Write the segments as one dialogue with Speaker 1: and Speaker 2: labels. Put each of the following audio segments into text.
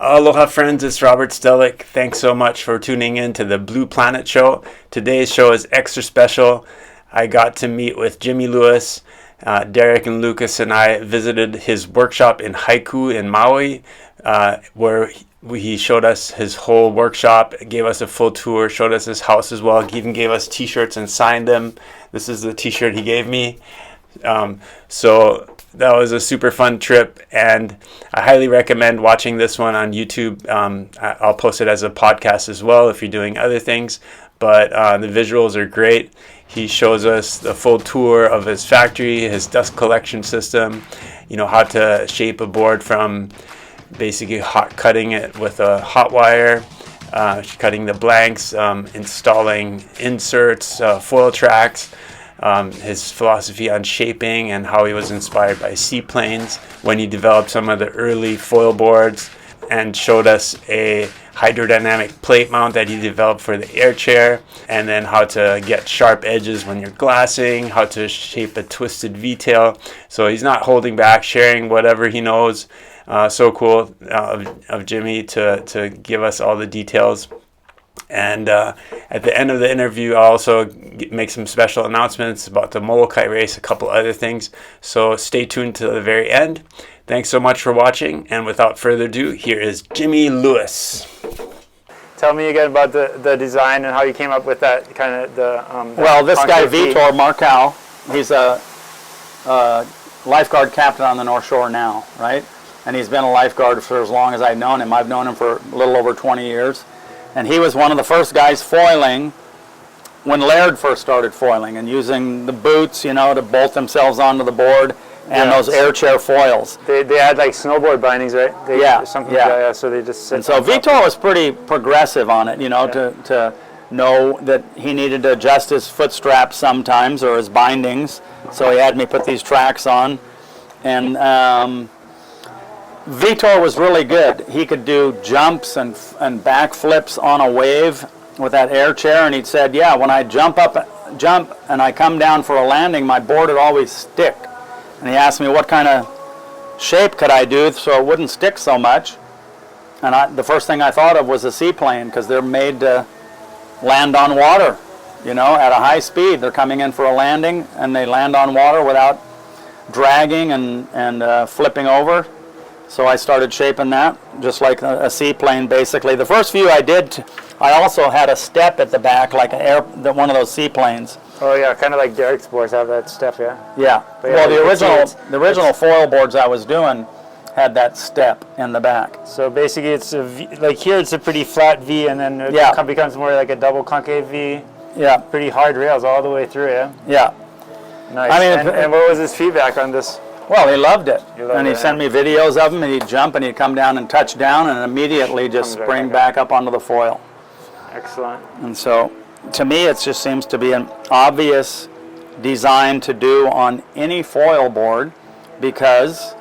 Speaker 1: Aloha friends, it's Robert Stehlik. Thanks so much for tuning in to the Blue Planet Show. Today's show is extra special. I got to meet with Jimmy Lewis. Derek and Lucas and I visited his workshop in Haiku in Maui, where he showed us his whole workshop, gave us a full tour, showed us his house as well. He even gave us t-shirts and signed them. This is the t-shirt he gave me. So that was a super fun trip, and I highly recommend watching this one on YouTube. I'll post it as a podcast as well if you're doing other things, but the visuals are great. He shows us the full tour of his factory, his dust collection system, how to shape a board from basically cutting it with a hot wire, cutting the blanks, installing inserts, foil tracks, his philosophy on shaping, and how he was inspired by seaplanes when he developed some of the early foil boards, and showed us a hydrodynamic plate mount that he developed for the air chair, and then how to get sharp edges when you're glassing, how to shape a twisted V-tail. So he's not holding back, sharing whatever he knows. So cool of Jimmy to give us all the details. And at the end of the interview, I'll also make some special announcements about the Molokai race, a couple other things. So stay tuned to the very end. Thanks so much for watching. And without further ado, here is Jimmy Lewis. Tell me again about the design and how you came up with that kind of
Speaker 2: well, this guy, Vitor Marcal, he's a lifeguard captain on the North Shore now, right? And he's been a lifeguard for as long as I've known him. I've known him for a little over 20 years. And he was one of the first guys foiling when Laird first started foiling and using the boots, to bolt themselves onto the board, and those air chair foils.
Speaker 1: They had like snowboard bindings, right?
Speaker 2: Yeah.
Speaker 1: So they just sit.
Speaker 2: And so Vitor was pretty progressive on it, to know that he needed to adjust his foot straps sometimes or his bindings. So he had me put these tracks on, and Vitor was really good. He could do jumps and backflips on a wave with that air chair, and he'd said, when I jump and I come down for a landing, my board would always stick. And he asked me what kind of shape could I do so it wouldn't stick so much. And the first thing I thought of was a seaplane, because they're made to land on water, at a high speed. They're coming in for a landing, and they land on water without dragging and flipping over. So I started shaping that, just like a seaplane, basically. The first few I did, I also had a step at the back, like one of those seaplanes.
Speaker 1: Oh yeah, kind of like Derek's boards have that step, yeah.
Speaker 2: Yeah. Well, the original foil boards I was doing had that step in the back.
Speaker 1: So basically, it's a V, like here it's a pretty flat V, and then it becomes more like a double concave V.
Speaker 2: Yeah.
Speaker 1: Pretty hard rails all the way through, yeah.
Speaker 2: Yeah.
Speaker 1: Nice. And what was his feedback on this?
Speaker 2: Well, he loved it. And he'd send me videos of him, and he'd jump, and he'd come down and touch down, and immediately just spring back up onto the foil.
Speaker 1: Excellent.
Speaker 2: And so, to me, it just seems to be an obvious design to do on any foil board, because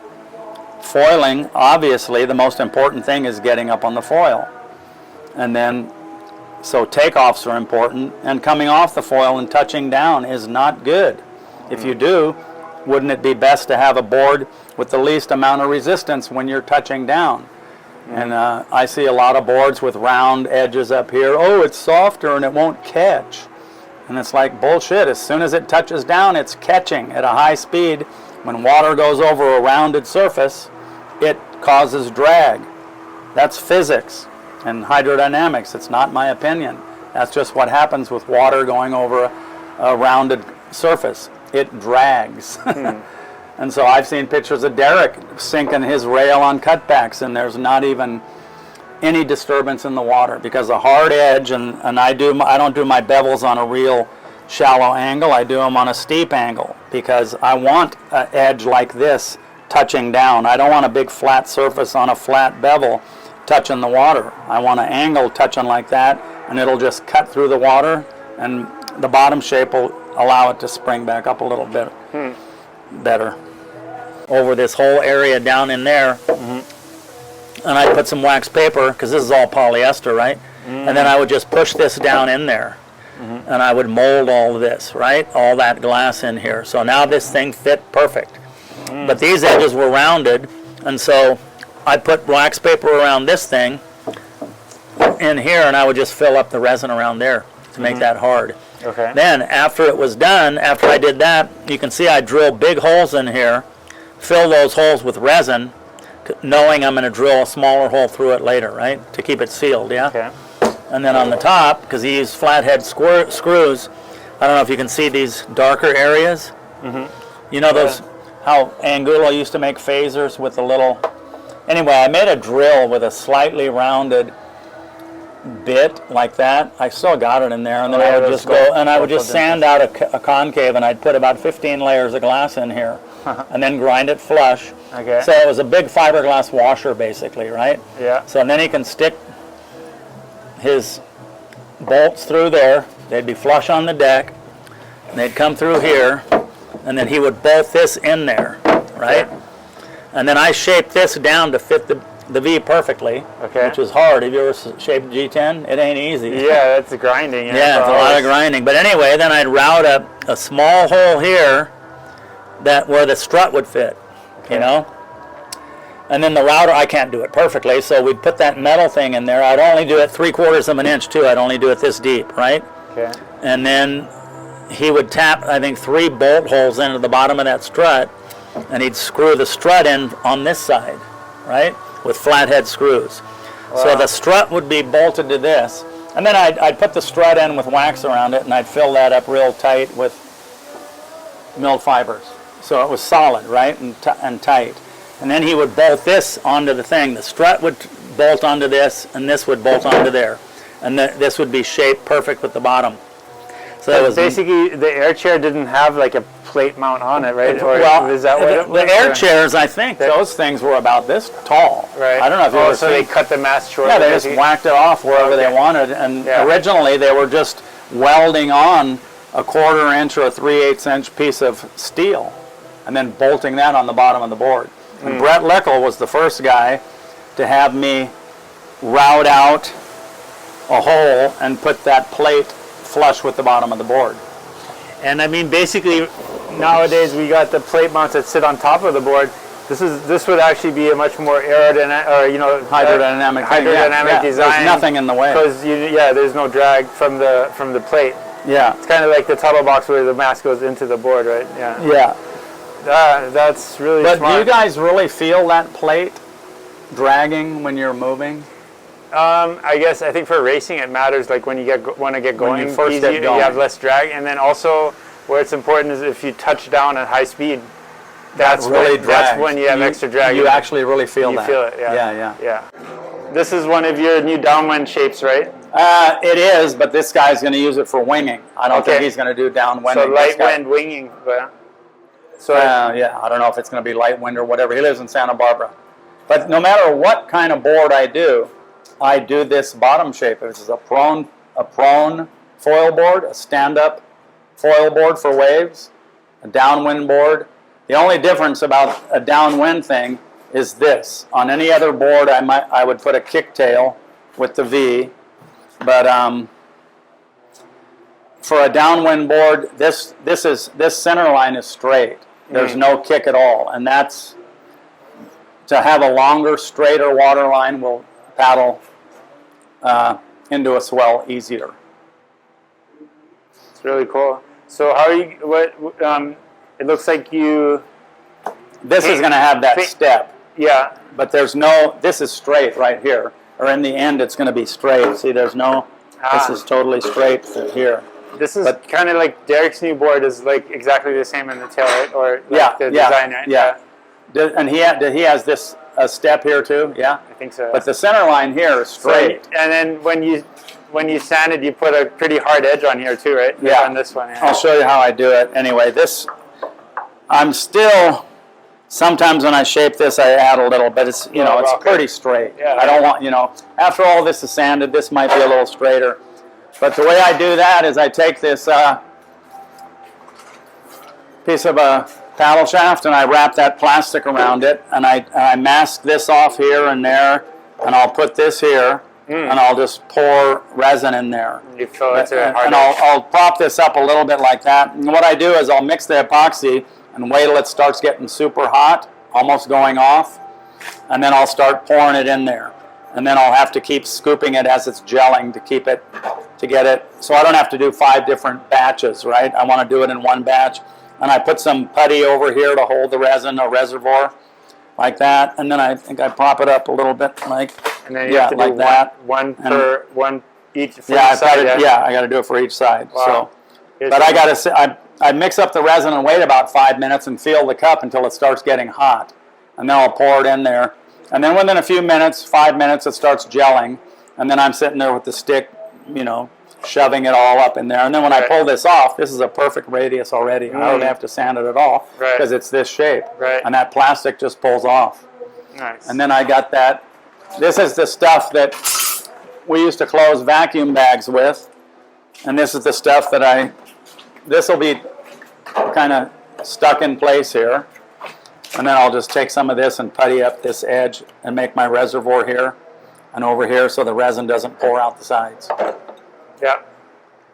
Speaker 2: foiling, obviously, the most important thing is getting up on the foil. And then, so takeoffs are important, and coming off the foil and touching down is not good. If you do, wouldn't it be best to have a board with the least amount of resistance when you're touching down? And I see a lot of boards with round edges up here. Oh, it's softer and it won't catch. And it's like bullshit. As soon as it touches down, it's catching at a high speed. When water goes over a rounded surface, it causes drag. That's physics and hydrodynamics. It's not my opinion. That's just what happens with water going over a rounded surface. It drags. And so I've seen pictures of Derek sinking his rail on cutbacks, and there's not even any disturbance in the water, because a hard edge, and I don't do my bevels on a real shallow angle. I do them on a steep angle, because I want an edge like this touching down. I don't want a big flat surface on a flat bevel touching the water. I want an angle touching like that, and it'll just cut through the water, and the bottom shape will allow it to spring back up a little bit better. Over this whole area down in there, and I put some wax paper, because this is all polyester, right? And then I would just push this down in there, and I would mold all of this, right? All that glass in here. So now this thing fit perfect. But these edges were rounded, and so I'd put wax paper around this thing in here, and I would just fill up the resin around there to make that hard.
Speaker 3: Okay.
Speaker 2: Then after it was done, after I did that, you can see I drilled big holes in here, fill those holes with resin, knowing I'm going to drill a smaller hole through it later, right, to keep it sealed, yeah?
Speaker 3: Okay.
Speaker 2: And then on the top, because he used flathead screws, I don't know if you can see these darker areas. You know those, how Angulo used to make phasers with the little, anyway, I made a drill with a slightly rounded bit like that. I still got it in there, and then I would just go, and I would just sand out a concave, and I'd put about 15 layers of glass in here, and then grind it flush.
Speaker 3: Okay.
Speaker 2: So it was a big fiberglass washer, basically, right?
Speaker 3: Yeah.
Speaker 2: So then he can stick his bolts through there. They'd be flush on the deck, and they'd come through here, and then he would bolt this in there, right?
Speaker 3: Yeah.
Speaker 2: And then I shaped this down to fit the V perfectly,
Speaker 3: Okay.
Speaker 2: which was hard. Have you ever shaped G10? It ain't easy.
Speaker 3: Yeah, that's grinding.
Speaker 2: Yeah, it's a lot of grinding. But anyway, then I'd route a small hole here that where the strut would fit, you know? And then the router, I can't do it perfectly, so we'd put that metal thing in there. I'd only do it 3/4 of an inch too. I'd only do it this deep, right?
Speaker 3: Okay.
Speaker 2: And then he would tap, I think, 3 bolt holes into the bottom of that strut, and he'd screw the strut in on this side, right, with flathead screws.
Speaker 3: Wow.
Speaker 2: So the strut would be bolted to this, and then I'd put the strut in with wax around it, and I'd fill that up real tight with milled fibers. So it was solid, right, and tight. And then he would bolt this onto the thing. The strut would bolt onto this, and this would bolt onto there. And this would be shaped perfect with the bottom. So that was
Speaker 3: basically the air chair didn't have like a plate mount on it, right? Or
Speaker 2: well,
Speaker 3: is that what it was?
Speaker 2: the air chairs, I think, those things were about this tall.
Speaker 3: Right.
Speaker 2: I don't know if you ever
Speaker 3: so they cut the mast short.
Speaker 2: Yeah, they just whacked it off wherever they wanted. And originally they were just welding on a 1/4 inch or a 3/8 inch piece of steel, and then bolting that on the bottom of the board. And Brett Lickel was the first guy to have me route out a hole and put that plate flush with the bottom of the board.
Speaker 3: And I mean, basically, nowadays we got the plate mounts that sit on top of the board. This would actually be a much more aerodynamic, or hydrodynamic design.
Speaker 2: There's nothing in the way.
Speaker 3: Because there's no drag from the plate.
Speaker 2: Yeah.
Speaker 3: It's kind of like the tuttle box where the mass goes into the board, right? Yeah.
Speaker 2: Yeah.
Speaker 3: That's really
Speaker 2: But
Speaker 3: smart.
Speaker 2: do you guys really feel that plate dragging when you're moving?
Speaker 3: I think for racing it matters. Like when you want to get going,
Speaker 2: when you first get going,
Speaker 3: you have less drag, and then also where it's important is if you touch down at high speed. That's when you have extra drag.
Speaker 2: You actually really feel that.
Speaker 3: You feel it. Yeah. This is one of your new Downwind Shapes, right?
Speaker 2: It is, but this guy's going to use it for winging. I don't think he's going to do downwind.
Speaker 3: So light wind winging. So
Speaker 2: I don't know if it's going to be light wind or whatever. He lives in Santa Barbara. But no matter what kind of board I do this bottom shape. This is a prone foil board, a stand-up foil board for waves, a downwind board. The only difference about a downwind thing is this. On any other board, I would put a kicktail with the V, but for a downwind board, this center line is straight. There's no kick at all, and that's to have a longer, straighter water line will paddle into a swell easier.
Speaker 3: It's really cool. So how are you? It looks like you.
Speaker 2: This is going to have that step.
Speaker 3: Yeah.
Speaker 2: But there's no. This is straight right here, or in the end, it's going to be straight. See, there's no. This is totally straight here.
Speaker 3: This is kind of like Derek's new board is like exactly the same in the tail, right? Or the design, right?
Speaker 2: Yeah. And he has this step here too. Yeah.
Speaker 3: I think so.
Speaker 2: But the center line here is straight.
Speaker 3: So, and then when you sand it, you put a pretty hard edge on here too, right?
Speaker 2: Yeah.
Speaker 3: On this one. Yeah.
Speaker 2: I'll show you how I do it. Anyway, I'm still. Sometimes when I shape this, I add a little, but it's it's pretty straight.
Speaker 3: Yeah.
Speaker 2: I don't want after all this is sanded, this might be a little straighter. But the way I do that is I take this piece of a paddle shaft and I wrap that plastic around it, and I mask this off here and there, and I'll put this here, and I'll just pour resin in there.
Speaker 3: You fill it to a hard
Speaker 2: and I'll prop this up a little bit like that. And what I do is I'll mix the epoxy and wait till it starts getting super hot, almost going off. and then I'll start pouring it in there. And then I'll have to keep scooping it as it's gelling to get it, so I don't have to do 5 different batches, right? I want to do it in one batch. And I put some putty over here to hold the resin, a reservoir, like that. And then I think I prop it up a little bit, like,
Speaker 3: and then you have to
Speaker 2: like
Speaker 3: do
Speaker 2: that.
Speaker 3: One each for
Speaker 2: Yeah,
Speaker 3: each side.
Speaker 2: I got to do it for each side.
Speaker 3: Wow.
Speaker 2: So, but I mix up the resin and wait about 5 minutes and feel the cup until it starts getting hot, and then I'll pour it in there. And then within a few minutes, 5 minutes, it starts gelling, and then I'm sitting there with the stick, shoving it all up in there. And then when I pull this off, this is a perfect radius already. I don't have to sand it at all because it's this shape.
Speaker 3: Right.
Speaker 2: And that plastic just pulls off.
Speaker 3: Nice.
Speaker 2: And then I got that. This is the stuff that we used to close vacuum bags with. And this is the stuff that this will be kind of stuck in place here. And then I'll just take some of this and putty up this edge and make my reservoir here and over here so the resin doesn't pour out the sides.
Speaker 3: Yeah.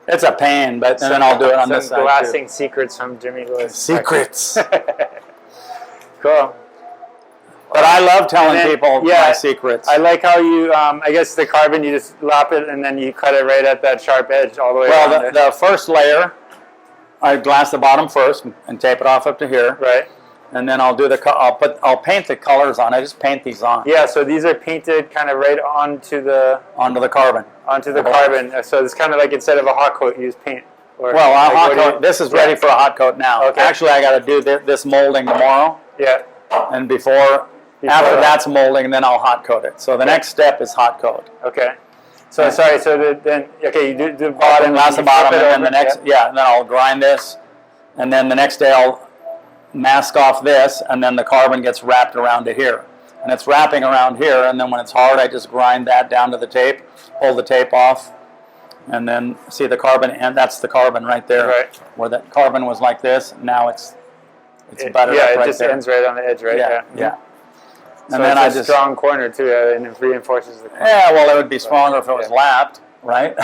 Speaker 2: It's a pain, but then I'll do it on this side
Speaker 3: glassing
Speaker 2: too.
Speaker 3: secrets from Jimmy Lewis.
Speaker 2: Secrets.
Speaker 3: Cool.
Speaker 2: But I love telling people my secrets.
Speaker 3: I like how you, I guess the carbon, you just lap it and then you cut it right at that sharp edge all the way around.
Speaker 2: Well, the first layer, I glass the bottom first and tape it off up to here.
Speaker 3: Right. And
Speaker 2: then I'll do I'll paint the colors on. I just paint these on.
Speaker 3: Yeah, so these are painted kind of right onto the
Speaker 2: carbon.
Speaker 3: Onto the carbon. So it's kind of like instead of a hot coat, you use paint.
Speaker 2: Well, a hot coat. This is ready for a hot coat now.
Speaker 3: Okay.
Speaker 2: Actually, I got to do this molding tomorrow.
Speaker 3: Yeah.
Speaker 2: And after that's molding, and then I'll hot coat it. So the next step is hot coat.
Speaker 3: Okay. So sorry. So you do the bottom.
Speaker 2: Glass the bottom, and then the next. Yeah. And then I'll grind this, and then the next day I'll mask off this, and then the carbon gets wrapped around to here. And it's wrapping around here, and then when it's hard, I just grind that down to the tape, pull the tape off, and then see the carbon, and that's the carbon right there.
Speaker 3: Right.
Speaker 2: Where that carbon was like this, now it's buttered up right there.
Speaker 3: Yeah, it just ends right on the edge, right?
Speaker 2: Yeah.
Speaker 3: And so then it's a strong corner, too, and it reinforces the corner.
Speaker 2: Yeah, well, it would be stronger if it was lapped, right?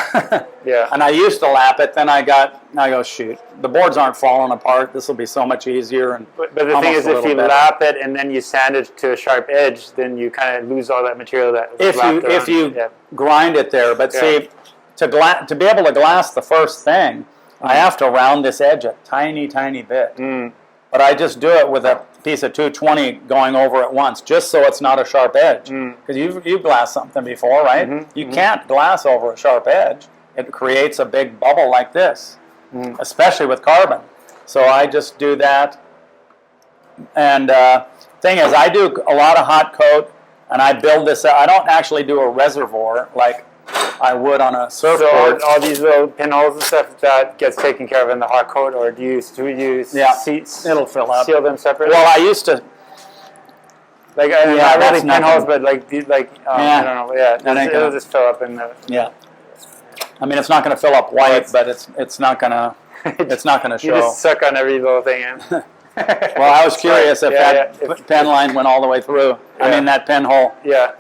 Speaker 3: Yeah.
Speaker 2: And I used to lap it, then I go, shoot, the boards aren't falling apart. This will be so much easier.
Speaker 3: But the thing is, if you lap it and then you sand it to a sharp edge, then you kind of lose all that material that was lapped around.
Speaker 2: If you grind it there. But see, to be able to glass the first thing, I have to round this edge a tiny, tiny bit. But I just do it with a piece of 220 going over it once, just so it's not a sharp edge. Because you've glassed something before, right? You can't glass over a sharp edge. It creates a big bubble like this, especially with carbon. So I just do that. And thing is, I do a lot of hot coat, and I build this out. I don't actually do a reservoir like I would on a surfboard.
Speaker 3: So all these little pinholes and stuff, that gets taken care of in the hot coat, or do you use seats?
Speaker 2: It'll fill up.
Speaker 3: Seal them separately?
Speaker 2: Well, I used to.
Speaker 3: Like, not really pinholes, but I don't know. Yeah, it'll just fill up in the.
Speaker 2: Yeah. I mean, it's not going to fill up white, but it's not going to show.
Speaker 3: You just suck on every little thing in.
Speaker 2: Well, I was curious if that pen line went all the way through.
Speaker 3: Yeah.
Speaker 2: I mean, that pinhole.
Speaker 3: Yeah.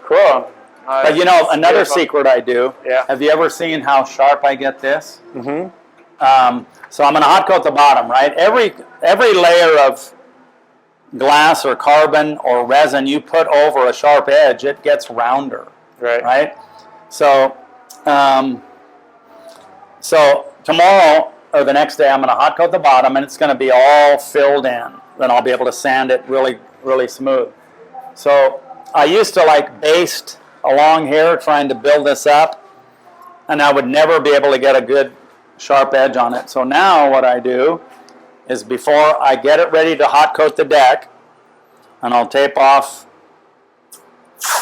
Speaker 3: Cool.
Speaker 2: But another secret I do.
Speaker 3: Yeah.
Speaker 2: Have you ever seen how sharp I get this? So I'm going to hot coat the bottom, right? Every layer of glass or carbon or resin you put over a sharp edge, it gets rounder. Right. So, tomorrow or the next day, I'm going to hot coat the bottom, and it's going to be all filled in. Then I'll be able to sand it really, really smooth. So I used to baste along here trying to build this up, and I would never be able to get a good sharp edge on it. So now what I do is before I get it ready to hot coat the deck, and I'll tape off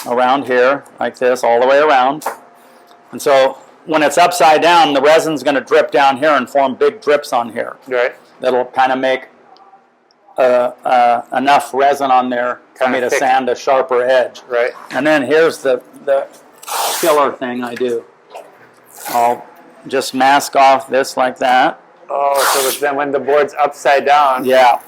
Speaker 2: around here like this all the way around. And so when it's upside down, the resin's going to drip down here and form big drips on here.
Speaker 3: Right.
Speaker 2: That'll kind of make enough resin on there for me to sand a sharper edge.
Speaker 3: Right.
Speaker 2: And then here's the killer thing I do. I'll just mask off this like that.
Speaker 3: Oh, so then when the board's upside down.
Speaker 2: Yeah.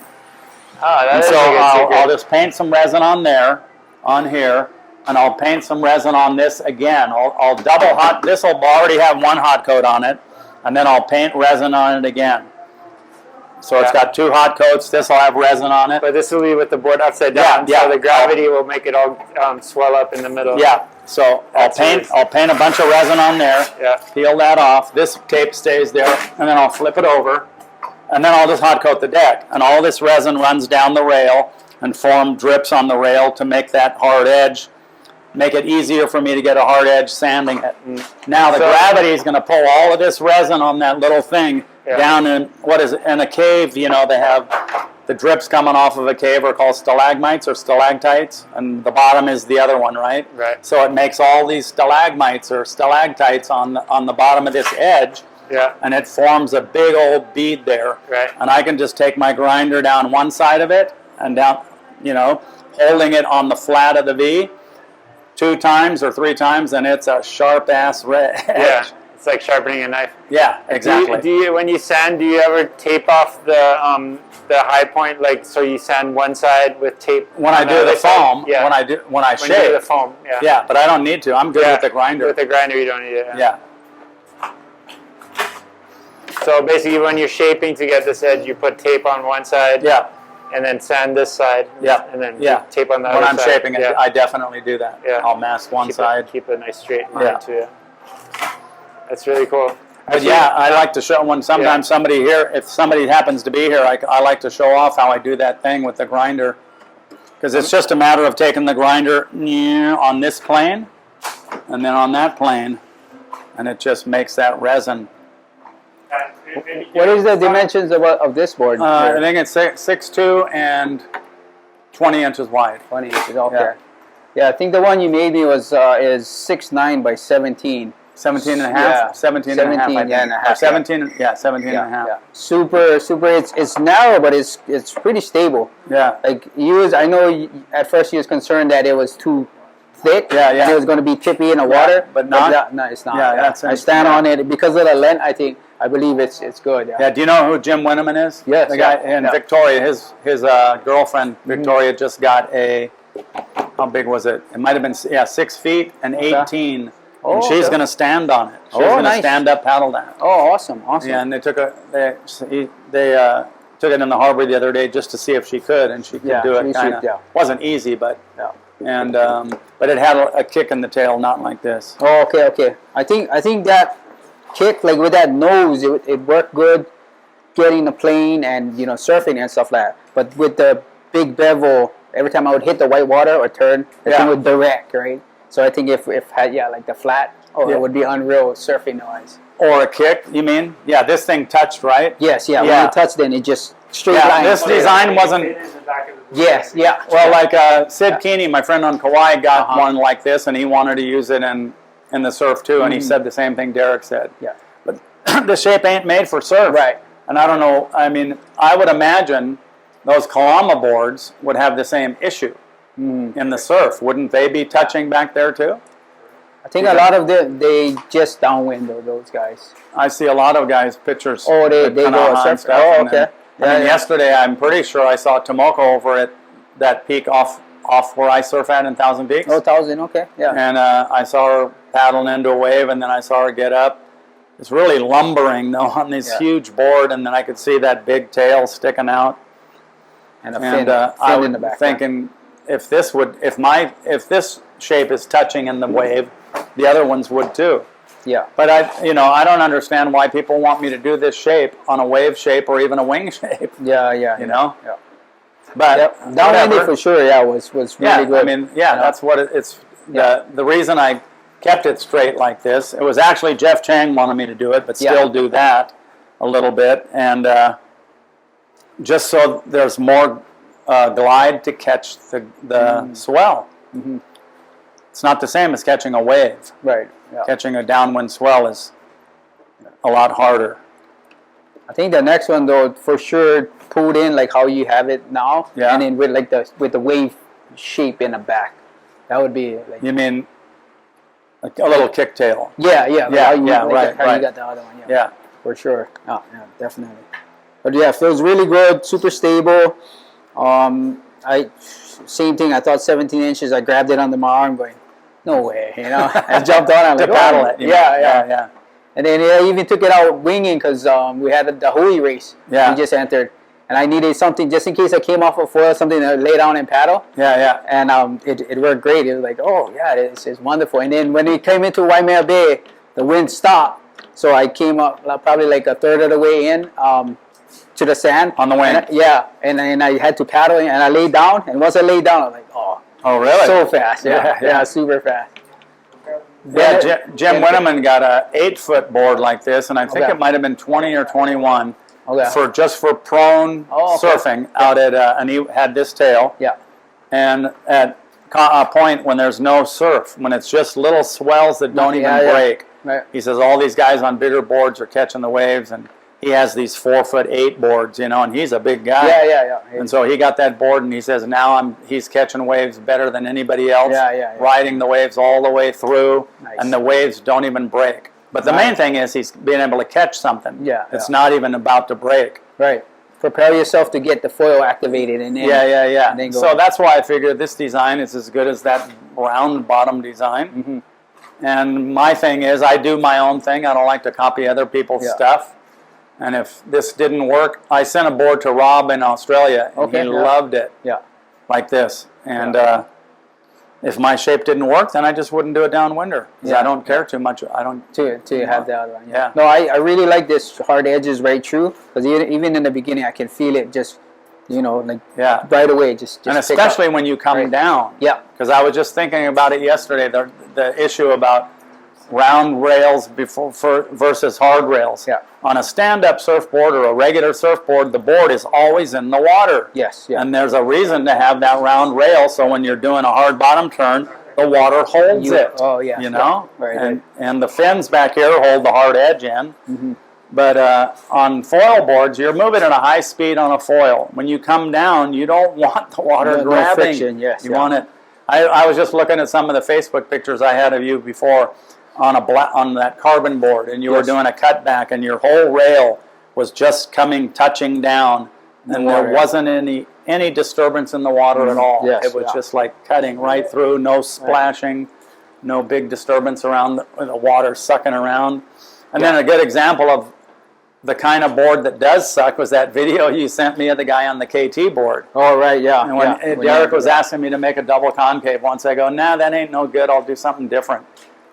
Speaker 3: That
Speaker 2: is a good secret. I'll just paint some resin on there, on here, and I'll paint some resin on this again. I'll double hot. This will already have one hot coat on it, and then I'll paint resin on it again. So it's got 2 hot coats. This will have resin on it.
Speaker 3: But this will be with the board upside down, so the gravity will make it all swell up in the middle.
Speaker 2: Yeah. So I'll paint a bunch of resin on there.
Speaker 3: Yeah.
Speaker 2: Peel that off. This tape stays there, and then I'll flip it over, and then I'll just hot coat the deck. And all this resin runs down the rail and form drips on the rail to make that hard edge. Make it easier for me to get a hard edge sanding it. Now the gravity is going to pull all of this resin on that little thing down in, in a cave, you know, they have the drips coming off of a cave are called stalagmites or stalactites, and the bottom is the other one, right?
Speaker 3: Right.
Speaker 2: So it makes all these stalagmites or stalactites on the bottom of this edge, and it forms a big old bead there.
Speaker 3: Right.
Speaker 2: And I can just take my grinder down one side of it and down, you know, holding it on the flat of the V 2 times or 3 times, and it's a sharp ass edge.
Speaker 3: Yeah. It's like sharpening a knife.
Speaker 2: Yeah, exactly.
Speaker 3: Do you when you sand, do you ever tape off the high point, like so you sand one side with tape?
Speaker 2: When I do the foam, when I
Speaker 3: when
Speaker 2: shave
Speaker 3: you do the foam,
Speaker 2: yeah, but I don't need to. I'm good with the grinder.
Speaker 3: With the grinder, you don't need it.
Speaker 2: Yeah.
Speaker 3: So basically, when you're shaping to get this edge, you put tape on one side.
Speaker 2: Yeah.
Speaker 3: And then sand this side.
Speaker 2: Yeah.
Speaker 3: And then
Speaker 2: When
Speaker 3: tape on the other side.
Speaker 2: When I'm shaping it, I definitely do that.
Speaker 3: Yeah.
Speaker 2: I'll mask one side.
Speaker 3: Keep a nice straight line too. Yeah. That's really cool.
Speaker 2: But I like to show when sometimes somebody here, if somebody happens to be here, I like to show off how I do that thing with the grinder. Because it's just a matter of taking the grinder on this plane and then on that plane, and it just makes that resin.
Speaker 4: What is the dimensions of this board?
Speaker 2: I think it's 6'2" and 20 inches wide.
Speaker 4: 20 inches, okay. Yeah, I think the one you made me was is 6'9" by 17.
Speaker 2: 17 and a half? 17 and a half, I think.
Speaker 4: and a half.
Speaker 2: 17, 17 and a half.
Speaker 4: Yeah. Super, it's narrow, but it's pretty stable.
Speaker 2: Yeah.
Speaker 4: Like, I know at first you was concerned that it was too thick. And it was going to be chippy in the water.
Speaker 2: But not?
Speaker 4: No, it's not.
Speaker 2: Yeah,
Speaker 4: I stand on it because of the length, I believe it's good.
Speaker 2: Yeah, do you know who Jim Winneman is?
Speaker 4: Yes.
Speaker 2: The guy in Victoria, his girlfriend, Victoria, just got how big was it? It might have been, 6 feet and 18. And she's going to stand on it. She's going to stand up, paddle down.
Speaker 4: Oh, awesome.
Speaker 2: Yeah, and they took they took it in the harbor the other day just to see if she could, and she could do it. Kind of wasn't easy, but and but it had a kick in the tail, not like this.
Speaker 4: Oh, okay. I think that kick, like with that nose, it worked good getting the plane and surfing and stuff like that. But with the big bevel, every time I would hit the white water or turn, the thing would direct, right? So I think if had like the flat, it would be unreal surfing noise.
Speaker 2: Or a kick, you mean? Yeah, this thing touched, right?
Speaker 4: Yes, when it touched, then it just straight line.
Speaker 2: This design wasn't.
Speaker 4: Yes,
Speaker 2: Well, like Sid Keeney, my friend on Kauai, got one like this, and he wanted to use it in the surf too, and he said the same thing Derek said.
Speaker 4: Yeah.
Speaker 2: But the shape ain't made for surf.
Speaker 4: Right.
Speaker 2: And I don't know. I mean, I would imagine those Kalama boards would have the same issue. In the surf, wouldn't they be touching back there too?
Speaker 4: I think a lot of they just downwind those guys.
Speaker 2: I see a lot of guys pictures.
Speaker 4: Oh, they go surf. Oh, okay.
Speaker 2: Yesterday, I'm pretty sure I saw Tomoko over at that peak off where I surf at in Thousand Peaks.
Speaker 4: Oh, 1,000, okay, yeah.
Speaker 2: And I saw her paddling into a wave, and then I saw her get up. It's really lumbering though on this huge board, and then I could see that big tail sticking out.
Speaker 4: And a fin in the back.
Speaker 2: Thinking. If this shape is touching in the wave, the other ones would too.
Speaker 4: Yeah.
Speaker 2: But I don't understand why people want me to do this shape on a wave shape or even a wing shape.
Speaker 4: Yeah.
Speaker 2: You know.
Speaker 4: Yeah.
Speaker 2: But
Speaker 4: downwinding for sure. Yeah, was really good.
Speaker 2: I mean, that's what it's. The reason I kept it straight like this, it was actually Jeff Chang wanted me to do it, but still do that a little bit, and just so there's more. Glide to catch the swell. Mm-hmm. It's not the same as catching a wave.
Speaker 4: Right. Yeah.
Speaker 2: Catching a downwind swell is a lot harder.
Speaker 4: I think the next one though, for sure, pulled in like how you have it now, and then with the wave shape in the back. That would be like.
Speaker 2: You mean like a little kick tail?
Speaker 4: Yeah.
Speaker 2: Right.
Speaker 4: How you got the other one?
Speaker 2: Yeah.
Speaker 4: For sure. Oh, yeah, definitely. But yeah, feels really good, super stable. Same thing. I thought 17 inches. I grabbed it under my arm, going, no way, I jumped on. I'm
Speaker 2: to
Speaker 4: like,
Speaker 2: paddle it.
Speaker 4: Yeah. And then I even took it out winging because we had the Hawaii race.
Speaker 2: Yeah.
Speaker 4: We just entered. And I needed something just in case I came off of foil, something to lay down and paddle.
Speaker 2: Yeah.
Speaker 4: And it worked great. It was like, oh, yeah, it's wonderful. And then when we came into Waimea Bay, the wind stopped. So I came up probably like a third of the way in to the sand.
Speaker 2: On the wing?
Speaker 4: And I had to paddle, and I laid down. And once I laid down, I was like, oh.
Speaker 2: Oh, really?
Speaker 4: So fast. Yeah, super fast.
Speaker 2: Yeah, Jim Winneman got a 8-foot board like this, and I think it might have been 20 or 21 for prone surfing out at, and he had this tail.
Speaker 4: Yeah.
Speaker 2: And at a point when there's no surf, when it's just little swells that don't even break, he says all these guys on bigger boards are catching the waves, and he has these 4'8" boards, you know, and he's a big guy.
Speaker 4: Yeah.
Speaker 2: And so he got that board, and he says now he's catching waves better than anybody else. Riding the waves all the way through, and the waves don't even break. But the main thing is he's being able to catch something. It's not even about to break.
Speaker 4: Right. Prepare yourself to get the foil activated, and then And then go
Speaker 2: so that's why I figured this design is as good as that round bottom design. And my thing is, I do my own thing. I don't like to copy other people's stuff. And if this didn't work, I sent a board to Rob in Australia, and he loved it. Like this. And if my shape didn't work, then I just wouldn't do a downwinder. Because I don't care too much. I don't
Speaker 4: to have the other one.
Speaker 2: Yeah.
Speaker 4: No, I really like this hard edges right through, because even in the beginning I can feel it just, you know, like right away. Just
Speaker 2: and especially when you come down.
Speaker 4: Yeah.
Speaker 2: Because I was just thinking about it yesterday. The issue about round rails versus hard rails.
Speaker 4: Yeah.
Speaker 2: On a stand-up surfboard or a regular surfboard, the board is always in the water.
Speaker 4: Yes. Yeah.
Speaker 2: And there's a reason to have that round rail, so when you're doing a hard bottom turn, the water holds it.
Speaker 4: Oh, yeah.
Speaker 2: You know?
Speaker 4: Right.
Speaker 2: And the fins back here hold the hard edge in. But on foil boards, you're moving at a high speed on a foil. When you come down, you don't want the water grabbing.
Speaker 4: No friction, yes.
Speaker 2: You want it. I was just looking at some of the Facebook pictures I had of you before on that carbon board, and you were doing a cutback, and your whole rail was just touching down, and there wasn't any disturbance in the water at all.
Speaker 4: Yes,
Speaker 2: it was just like cutting right through, no splashing, no big disturbance around the water sucking around. And then a good example of the kind of board that does suck was that video you sent me of the guy on the KT board.
Speaker 4: Oh, right, yeah.
Speaker 2: And when Derek was asking me to make a double concave once, I go, nah, that ain't no good. I'll do something different.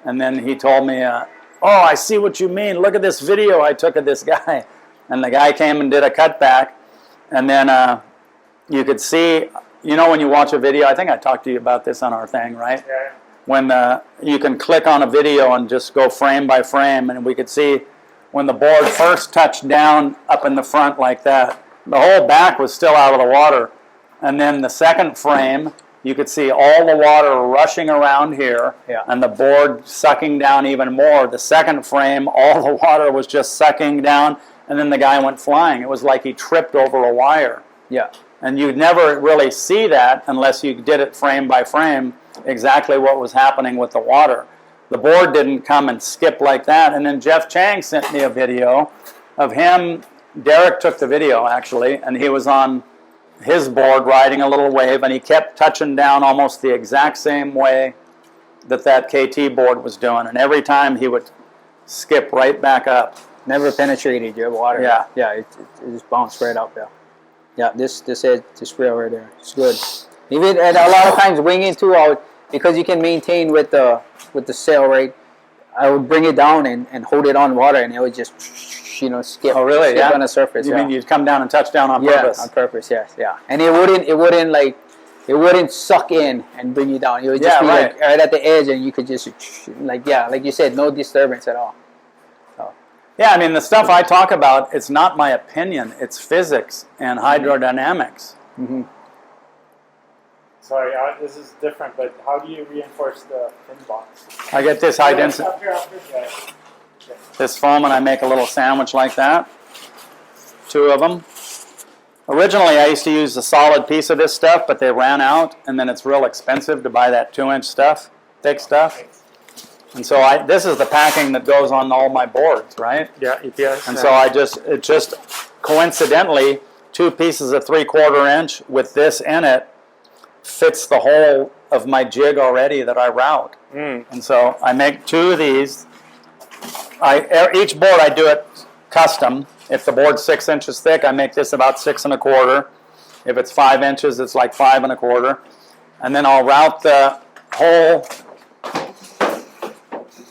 Speaker 2: And then he told me, oh, I see what you mean. Look at this video I took of this guy. And the guy came and did a cutback. And then you could see, you know, when you watch a video, I think I talked to you about this on our thing, right?
Speaker 3: Yeah.
Speaker 2: When you can click on a video and just go frame by frame, and we could see when the board first touched down up in the front like that, the whole back was still out of the water. And then the second frame, you could see all the water rushing around here, and the board sucking down even more. The second frame, all the water was just sucking down, and then the guy went flying. It was like he tripped over a wire.
Speaker 4: Yeah.
Speaker 2: And you'd never really see that unless you did it frame by frame, exactly what was happening with the water. The board didn't come and skip like that. And then Jeff Chang sent me a video of him. Derek took the video, actually, and he was on his board riding a little wave, and he kept touching down almost the exact same way that KT board was doing. And every time he would skip right back up.
Speaker 4: Never penetrated your water.
Speaker 2: Yeah.
Speaker 4: Yeah, it just bounced right up there. Yeah, this rail right there. It's good. Even and a lot of times winging too, because you can maintain with the sail, right? I would bring it down and hold it on water, and it would just, you know, skip.
Speaker 2: Oh, really?
Speaker 4: Skip on the surface.
Speaker 2: You mean you'd come down and touch down on purpose?
Speaker 4: Yeah, on purpose. Yes, yeah. And it wouldn't suck in and bring you down. It would just be like right at the edge, and you could just like you said, no disturbance at all.
Speaker 2: Yeah, I mean, the stuff I talk about, it's not my opinion. It's physics and hydrodynamics.
Speaker 4: Mm-hmm.
Speaker 3: Sorry, this is different, but how do you reinforce the fin box?
Speaker 2: I get this high density, this foam, and I make a little sandwich like that. 2 of them. Originally, I used to use a solid piece of this stuff, but they ran out, and then it's real expensive to buy that 2-inch stuff, thick stuff. And so this is the packing that goes on all my boards, right?
Speaker 3: Yeah, EPS.
Speaker 2: And so it just coincidentally, 2 pieces of 3/4 inch with this in it fits the whole of my jig already that I route. And so I make 2 of these. each board I do it custom. If the board's 6 inches thick, I make this about 6 1/4. If it's 5 inches, it's like 5 1/4. And then I'll route the hole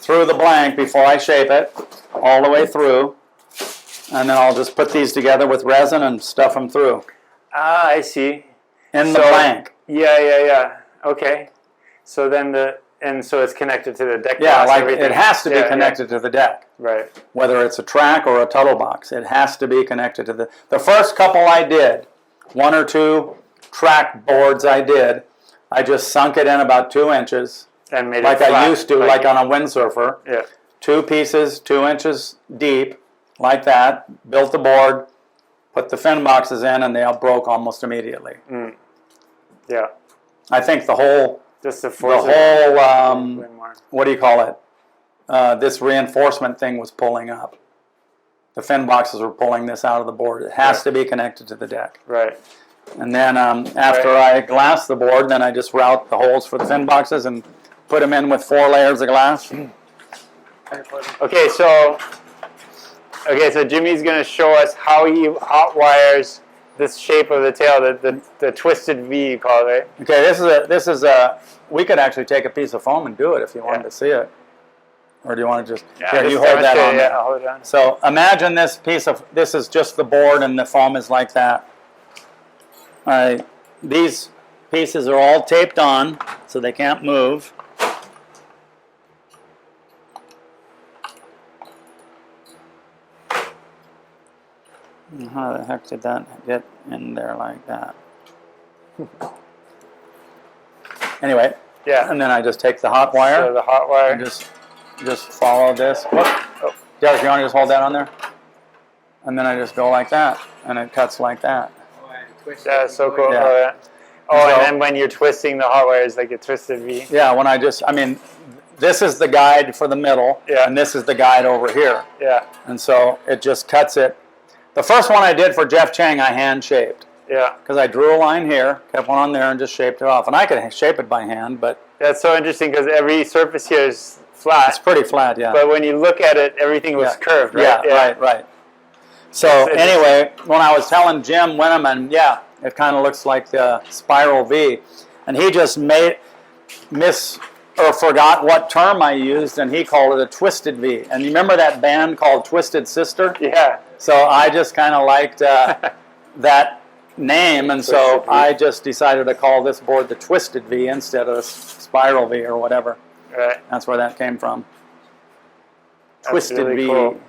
Speaker 2: through the blank before I shape it, all the way through. And then I'll just put these together with resin and stuff them through.
Speaker 3: Ah, I see.
Speaker 2: In the blank.
Speaker 3: Yeah. Okay. So then so it's connected to the deck.
Speaker 2: Yeah, like everything. It has to be connected to the deck.
Speaker 3: Right.
Speaker 2: Whether it's a track or a tuttle box, it has to be connected to the first couple I did, 1 or 2 track boards I just sunk it in about 2 inches.
Speaker 3: And made it
Speaker 2: like
Speaker 3: flat,
Speaker 2: I used to, like on a windsurfer.
Speaker 3: Yeah.
Speaker 2: 2 pieces, 2 inches deep, like that. Built the board, put the fin boxes in, and they all broke almost immediately.
Speaker 3: Mm. Yeah.
Speaker 2: I think the whole,
Speaker 3: just the
Speaker 2: whole, what do you call it? This reinforcement thing was pulling up. The fin boxes were pulling this out of the board. It has to be connected to the deck.
Speaker 3: Right.
Speaker 2: And then after I glass the board, then I just route the holes for the fin boxes and put them in with 4 layers of glass.
Speaker 3: Okay, so Jimmy's going to show us how he hot wires this shape of the tail, the twisted V you call it, right?
Speaker 2: Okay, this is a. We could actually take a piece of foam and do it if you wanted to see it, or do you want to just? Here, you hold that on.
Speaker 3: Yeah, I'll hold it on.
Speaker 2: So imagine this this is just the board, and the foam is like that. All right, these pieces are all taped on, so they can't move. How the heck did that get in there like that? Anyway,
Speaker 3: yeah.
Speaker 2: And then I just take the hot wire.
Speaker 3: So the hot wire.
Speaker 2: And just follow this. Whoop. Oh. Derek, you want to just hold that on there? And then I just go like that, and it cuts like that.
Speaker 3: That's so cool.
Speaker 2: Yeah.
Speaker 3: And then when you're twisting the hot wire, it's like a twisted V.
Speaker 2: Yeah, when this is the guide for the middle, and this is the guide over here.
Speaker 3: Yeah.
Speaker 2: And so it just cuts it. The first one I did for Jeff Chang, I hand shaped.
Speaker 3: Yeah.
Speaker 2: Because I drew a line here, kept one on there, and just shaped it off. And I could shape it by hand, but...
Speaker 3: That's so interesting because every surface here is flat.
Speaker 2: It's pretty flat, yeah.
Speaker 3: But when you look at it, everything was curved, right?
Speaker 2: Yeah, right. So anyway, when I was telling Jim Winneman, it kind of looks like the spiral V. And he just forgot what term I used, and he called it a twisted V. And you remember that band called Twisted Sister?
Speaker 3: Yeah.
Speaker 2: So I just kind of liked that name, and so I just decided to call this board the Twisted V instead of the Spiral V or whatever.
Speaker 3: Right.
Speaker 2: That's where that came from.
Speaker 3: That's
Speaker 2: Twisted
Speaker 3: really
Speaker 2: V.
Speaker 3: Cool.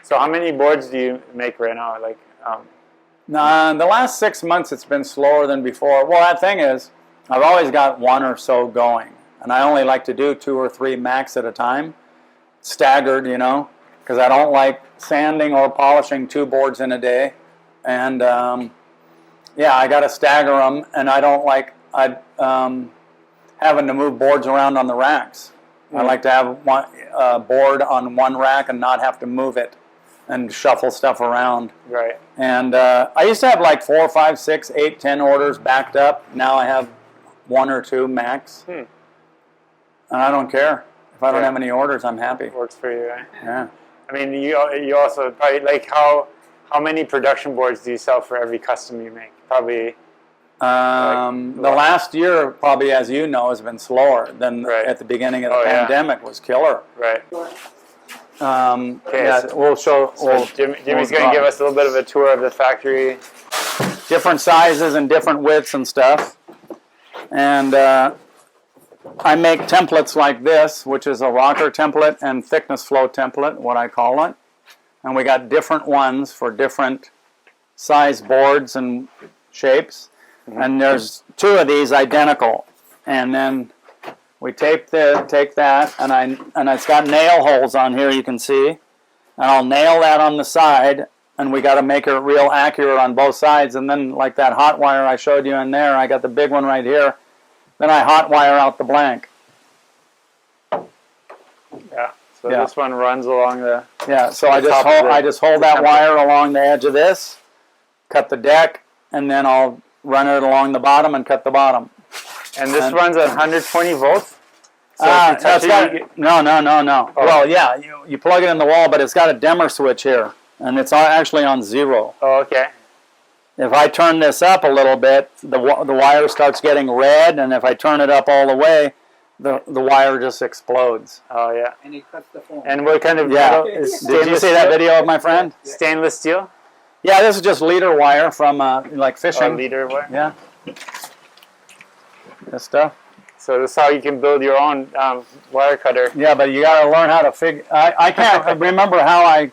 Speaker 3: So how many boards do you make right now?
Speaker 2: The last 6 months it's been slower than before. Well, that thing is, I've always got 1 or so going, and I only like to do 2 or 3 max at a time, staggered, because I don't like sanding or polishing 2 boards in a day. And I got to stagger them, and I don't like having to move boards around on the racks. I like to have a board on one rack and not have to move it and shuffle stuff around.
Speaker 3: Right.
Speaker 2: And I used to have like 4, 5, 6, 8, 10 orders backed up. Now I have 1 or 2 max. And I don't care. If I don't have any orders, I'm happy.
Speaker 3: Works for you, right?
Speaker 2: Yeah.
Speaker 3: I mean, you also probably how many production boards do you sell for every custom you make? Probably.
Speaker 2: The last year, probably as you know, has been slower than at the beginning of the pandemic. Was killer.
Speaker 3: Right.
Speaker 2: We'll show.
Speaker 3: Jimmy's going to give us a little bit of a tour of the factory.
Speaker 2: Different sizes and different widths and stuff. And I make templates like this, which is a rocker template and thickness flow template, what I call it. And we got different ones for different size boards and shapes. And there's 2 of these identical. And then we take that, and it's got nail holes on here, you can see. And I'll nail that on the side, and we got to make it real accurate on both sides. And then like that hot wire I showed you in there, I got the big one right here. Then I hot wire out the blank.
Speaker 3: Yeah. So this one runs along the.
Speaker 2: Yeah. So I just hold that wire along the edge of this, cut the deck, and then I'll run it along the bottom and cut the bottom.
Speaker 3: And this runs at 120 volts. So if you touch
Speaker 2: no. Oh. Well, yeah, you plug it in the wall, but it's got a dimmer switch here, and it's actually on 0.
Speaker 3: Oh, okay.
Speaker 2: If I turn this up a little bit, the wire starts getting red, and if I turn it up all the way, the wire just explodes.
Speaker 3: Oh, yeah.
Speaker 4: And it cuts the foam.
Speaker 3: And what kind of
Speaker 2: Yeah.
Speaker 3: metal is
Speaker 2: Did you see that video of my friend?
Speaker 3: Stainless steel?
Speaker 2: Yeah, this is just leader wire from like fishing.
Speaker 3: Leader wire?
Speaker 2: Yeah. This stuff.
Speaker 3: So this is how you can build your own wire cutter.
Speaker 2: Yeah, but you got to learn how to figure. I can't remember how I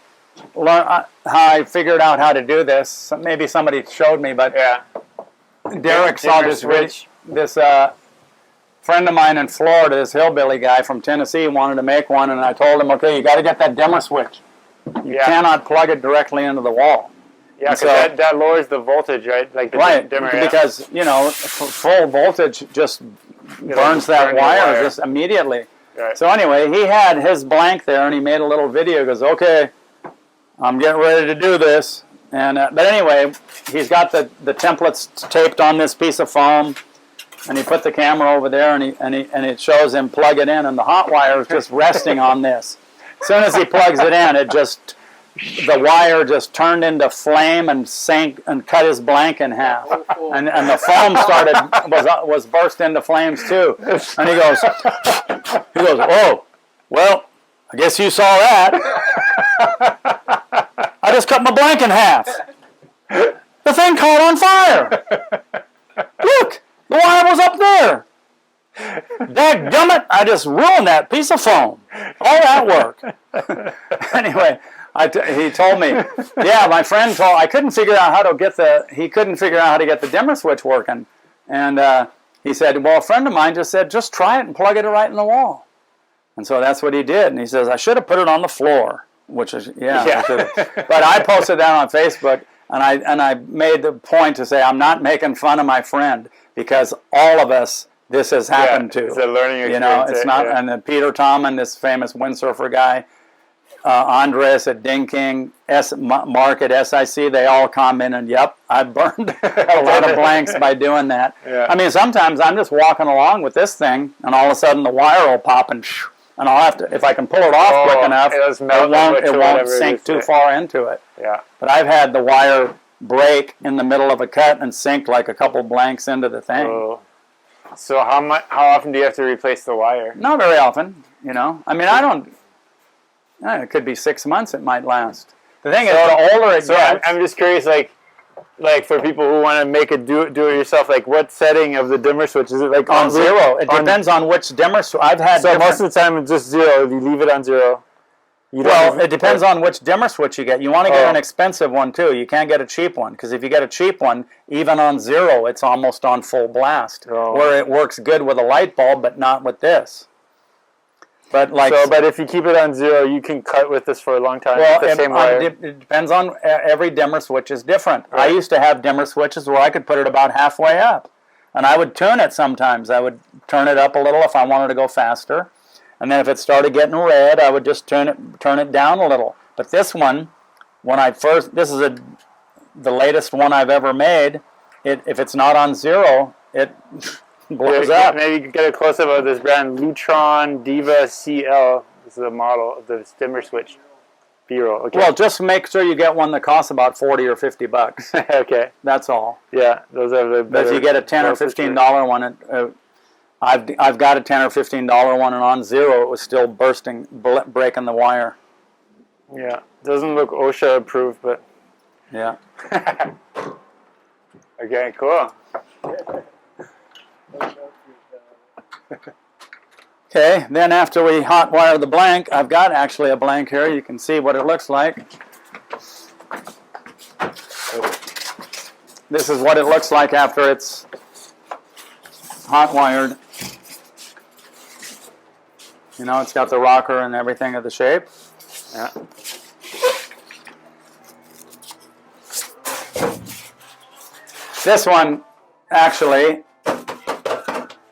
Speaker 2: learned how I figured out how to do this. Maybe somebody showed me, but
Speaker 3: Yeah.
Speaker 2: Derek saw
Speaker 3: Dimmer
Speaker 2: this
Speaker 3: switch.
Speaker 2: this friend of mine in Florida, this hillbilly guy from Tennessee, wanted to make one, and I told him, okay, you got to get that dimmer switch. You cannot plug it directly into the wall.
Speaker 3: Yeah, because that lowers the voltage, right? Like the dimmer.
Speaker 2: Because full voltage just burns that wire just immediately.
Speaker 3: Right.
Speaker 2: So anyway, he had his blank there, and he made a little video. He goes, okay, I'm getting ready to do this. And but anyway, he's got the templates taped on this piece of foam, and he put the camera over there, and it shows him plug it in, and the hot wire is just resting on this. As soon as he plugs it in, the wire just turned into flame and sank and cut his blank in half, and the foam was burst into flames too. And he goes, oh, well, I guess you saw that. I just cut my blank in half. The thing caught on fire. Look, the wire was up there. Dadgummit, I just ruined that piece of foam. All that work. Anyway, he told me, yeah, my friend told, I couldn't figure out how to get the dimmer switch working. And he said, well, a friend of mine just said, just try it and plug it right in the wall. And so that's what he did. And he says, I should have put it on the floor, which is, I should have. But I posted that on Facebook, and I made the point to say, I'm not making fun of my friend, because all of us, this has happened to.
Speaker 3: It's a learning experience.
Speaker 2: It's not, and then Peter Tommen, this famous windsurfer guy, Andres at Ding King, Mark at SIC, they all comment, and yep, I burned a lot of blanks by doing that.
Speaker 3: Yeah.
Speaker 2: I mean, sometimes I'm just walking along with this thing, and all of a sudden the wire will pop, and I'll have to, if I can pull it off quick enough, it won't sink too far into it.
Speaker 3: Yeah.
Speaker 2: But I've had the wire break in the middle of a cut and sink like a couple blanks into the thing.
Speaker 3: Oh. So how often do you have to replace the wire?
Speaker 2: Not very often, I mean, it could be 6 months it might last. The thing is, the older it gets...
Speaker 3: I'm just curious, like for people who want to make a do-it-yourself, like what setting of the dimmer switch? Is it like
Speaker 2: on 0? It depends on which dimmer switch.
Speaker 3: So most of the time it's just 0. You leave it on 0.
Speaker 2: It depends on which dimmer switch you get. You want to get an expensive one too. You can't get a cheap one, because if you get a cheap one, even on 0, it's almost on full blast. Where it works good with a light bulb, but not with this. But
Speaker 3: if you keep it on 0, you can cut with this for a long time.
Speaker 2: Well,
Speaker 3: the same wire.
Speaker 2: It depends on every dimmer switch is different.
Speaker 3: Right.
Speaker 2: I used to have dimmer switches where I could put it about halfway up, and I would tune it sometimes. I would turn it up a little if I wanted to go faster. And then if it started getting red, I would just turn it down a little. But this one, this is the latest one I've ever made. If it's not on 0, it blows up.
Speaker 3: Maybe you can get a close-up of this brand, Lutron Diva CL. This is a model of the dimmer switch. B-roll. Okay.
Speaker 2: Well, just make sure you get one that costs about $40 or $50.
Speaker 3: Okay.
Speaker 2: That's all.
Speaker 3: Yeah, those are the better.
Speaker 2: But if you get a $10 or $15 one, I've got a $10 or $15 one, and on 0 it was still breaking the wire.
Speaker 3: Yeah, doesn't look OSHA approved, but
Speaker 2: yeah.
Speaker 3: Okay, cool.
Speaker 2: Okay, then after we hot wire the blank, I've got actually a blank here. You can see what it looks like. This is what it looks like after it's hot wired. It's got the rocker and everything of the shape.
Speaker 3: Yeah.
Speaker 2: This one, actually,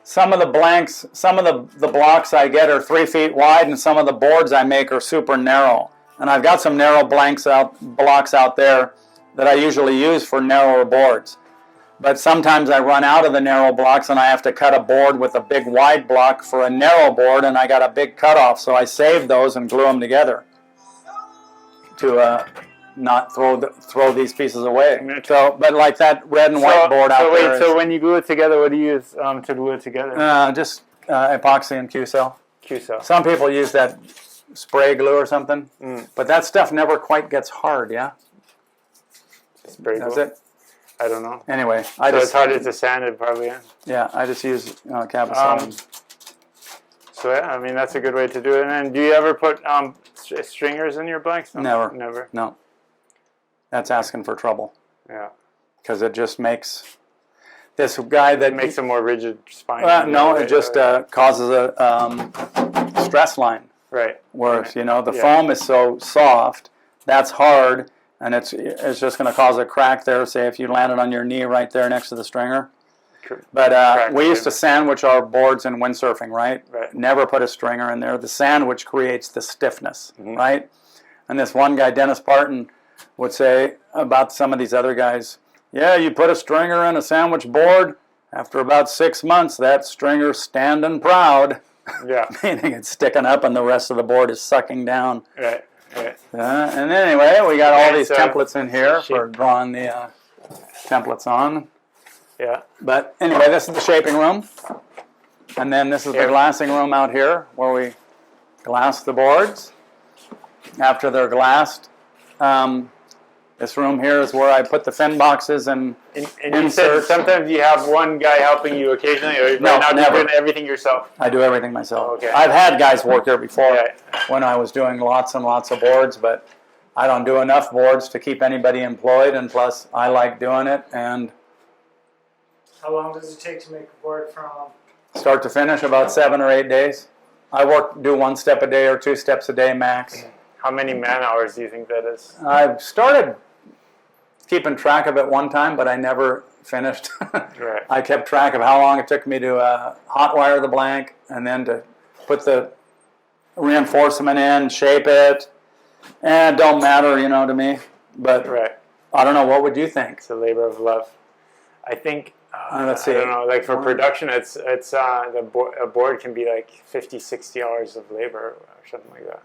Speaker 2: some of the blanks, some of the blocks I get are 3 feet wide, and some of the boards I make are super narrow. And I've got some narrow blocks out there that I usually use for narrower boards. But sometimes I run out of the narrow blocks and I have to cut a board with a big wide block for a narrow board, and I got a big cutoff, so I save those and glue them together to not throw these pieces away. So, but like that red and white board out there.
Speaker 3: So when you glue it together, what do you use to glue it together?
Speaker 2: Just epoxy and Q-cell.
Speaker 3: Q-cell.
Speaker 2: Some people use that spray glue or something, but that stuff never quite gets hard, yeah?
Speaker 3: Spray glue?
Speaker 2: That's it?
Speaker 3: I don't know.
Speaker 2: Anyway,
Speaker 3: so it's harder to sand it, probably.
Speaker 2: Yeah, I just use Capicel.
Speaker 3: So yeah, I mean that's a good way to do it. And then, do you ever put stringers in your blanks?
Speaker 2: No,
Speaker 3: Never.
Speaker 2: No. That's asking for trouble.
Speaker 3: Yeah.
Speaker 2: Because it just makes this guy that
Speaker 3: makes a more rigid spine.
Speaker 2: No, it just causes a stress line.
Speaker 3: Right.
Speaker 2: Whereas the foam is so soft, that's hard. And it's just going to cause a crack there, say if you landed on your knee right there next to the stringer. But we used to sandwich our boards in windsurfing, right? Never put a stringer in there. The sandwich creates the stiffness, right? And this one guy, Dennis Parton, would say about some of these other guys, yeah, you put a stringer in a sandwich board, after about 6 months, that stringer's standing proud.
Speaker 3: Yeah.
Speaker 2: Meaning it's sticking up and the rest of the board is sucking down.
Speaker 3: Right. Right.
Speaker 2: And anyway, we got all these templates in here for drawing the templates on.
Speaker 3: Yeah.
Speaker 2: But anyway, this is the shaping room. And then this is the glassing room out here where we glass the boards. After they're glassed, this room here is where I put the fin boxes and
Speaker 3: you said sometimes you have one guy helping you occasionally, or
Speaker 2: never.
Speaker 3: You're doing everything yourself?
Speaker 2: I do everything myself.
Speaker 3: Okay.
Speaker 2: I've had guys work here before when I was doing lots and lots of boards, but I don't do enough boards to keep anybody employed, and plus I like doing it. And
Speaker 5: how long does it take to make a board from
Speaker 2: start to finish? About 7 or 8 days. I do 1 step a day or 2 steps a day max.
Speaker 3: How many man hours do you think that is?
Speaker 2: I've started keeping track of it one time, but I never finished.
Speaker 3: Right.
Speaker 2: I kept track of how long it took me to hot wire the blank, and then to put the reinforcement in, shape it, and it don't matter, to me. But I don't know. What would you think?
Speaker 3: It's a labor of love. I think.
Speaker 2: Let's see.
Speaker 3: I don't know. Like for production, a board can be like 50, 60 hours of labor or something like that.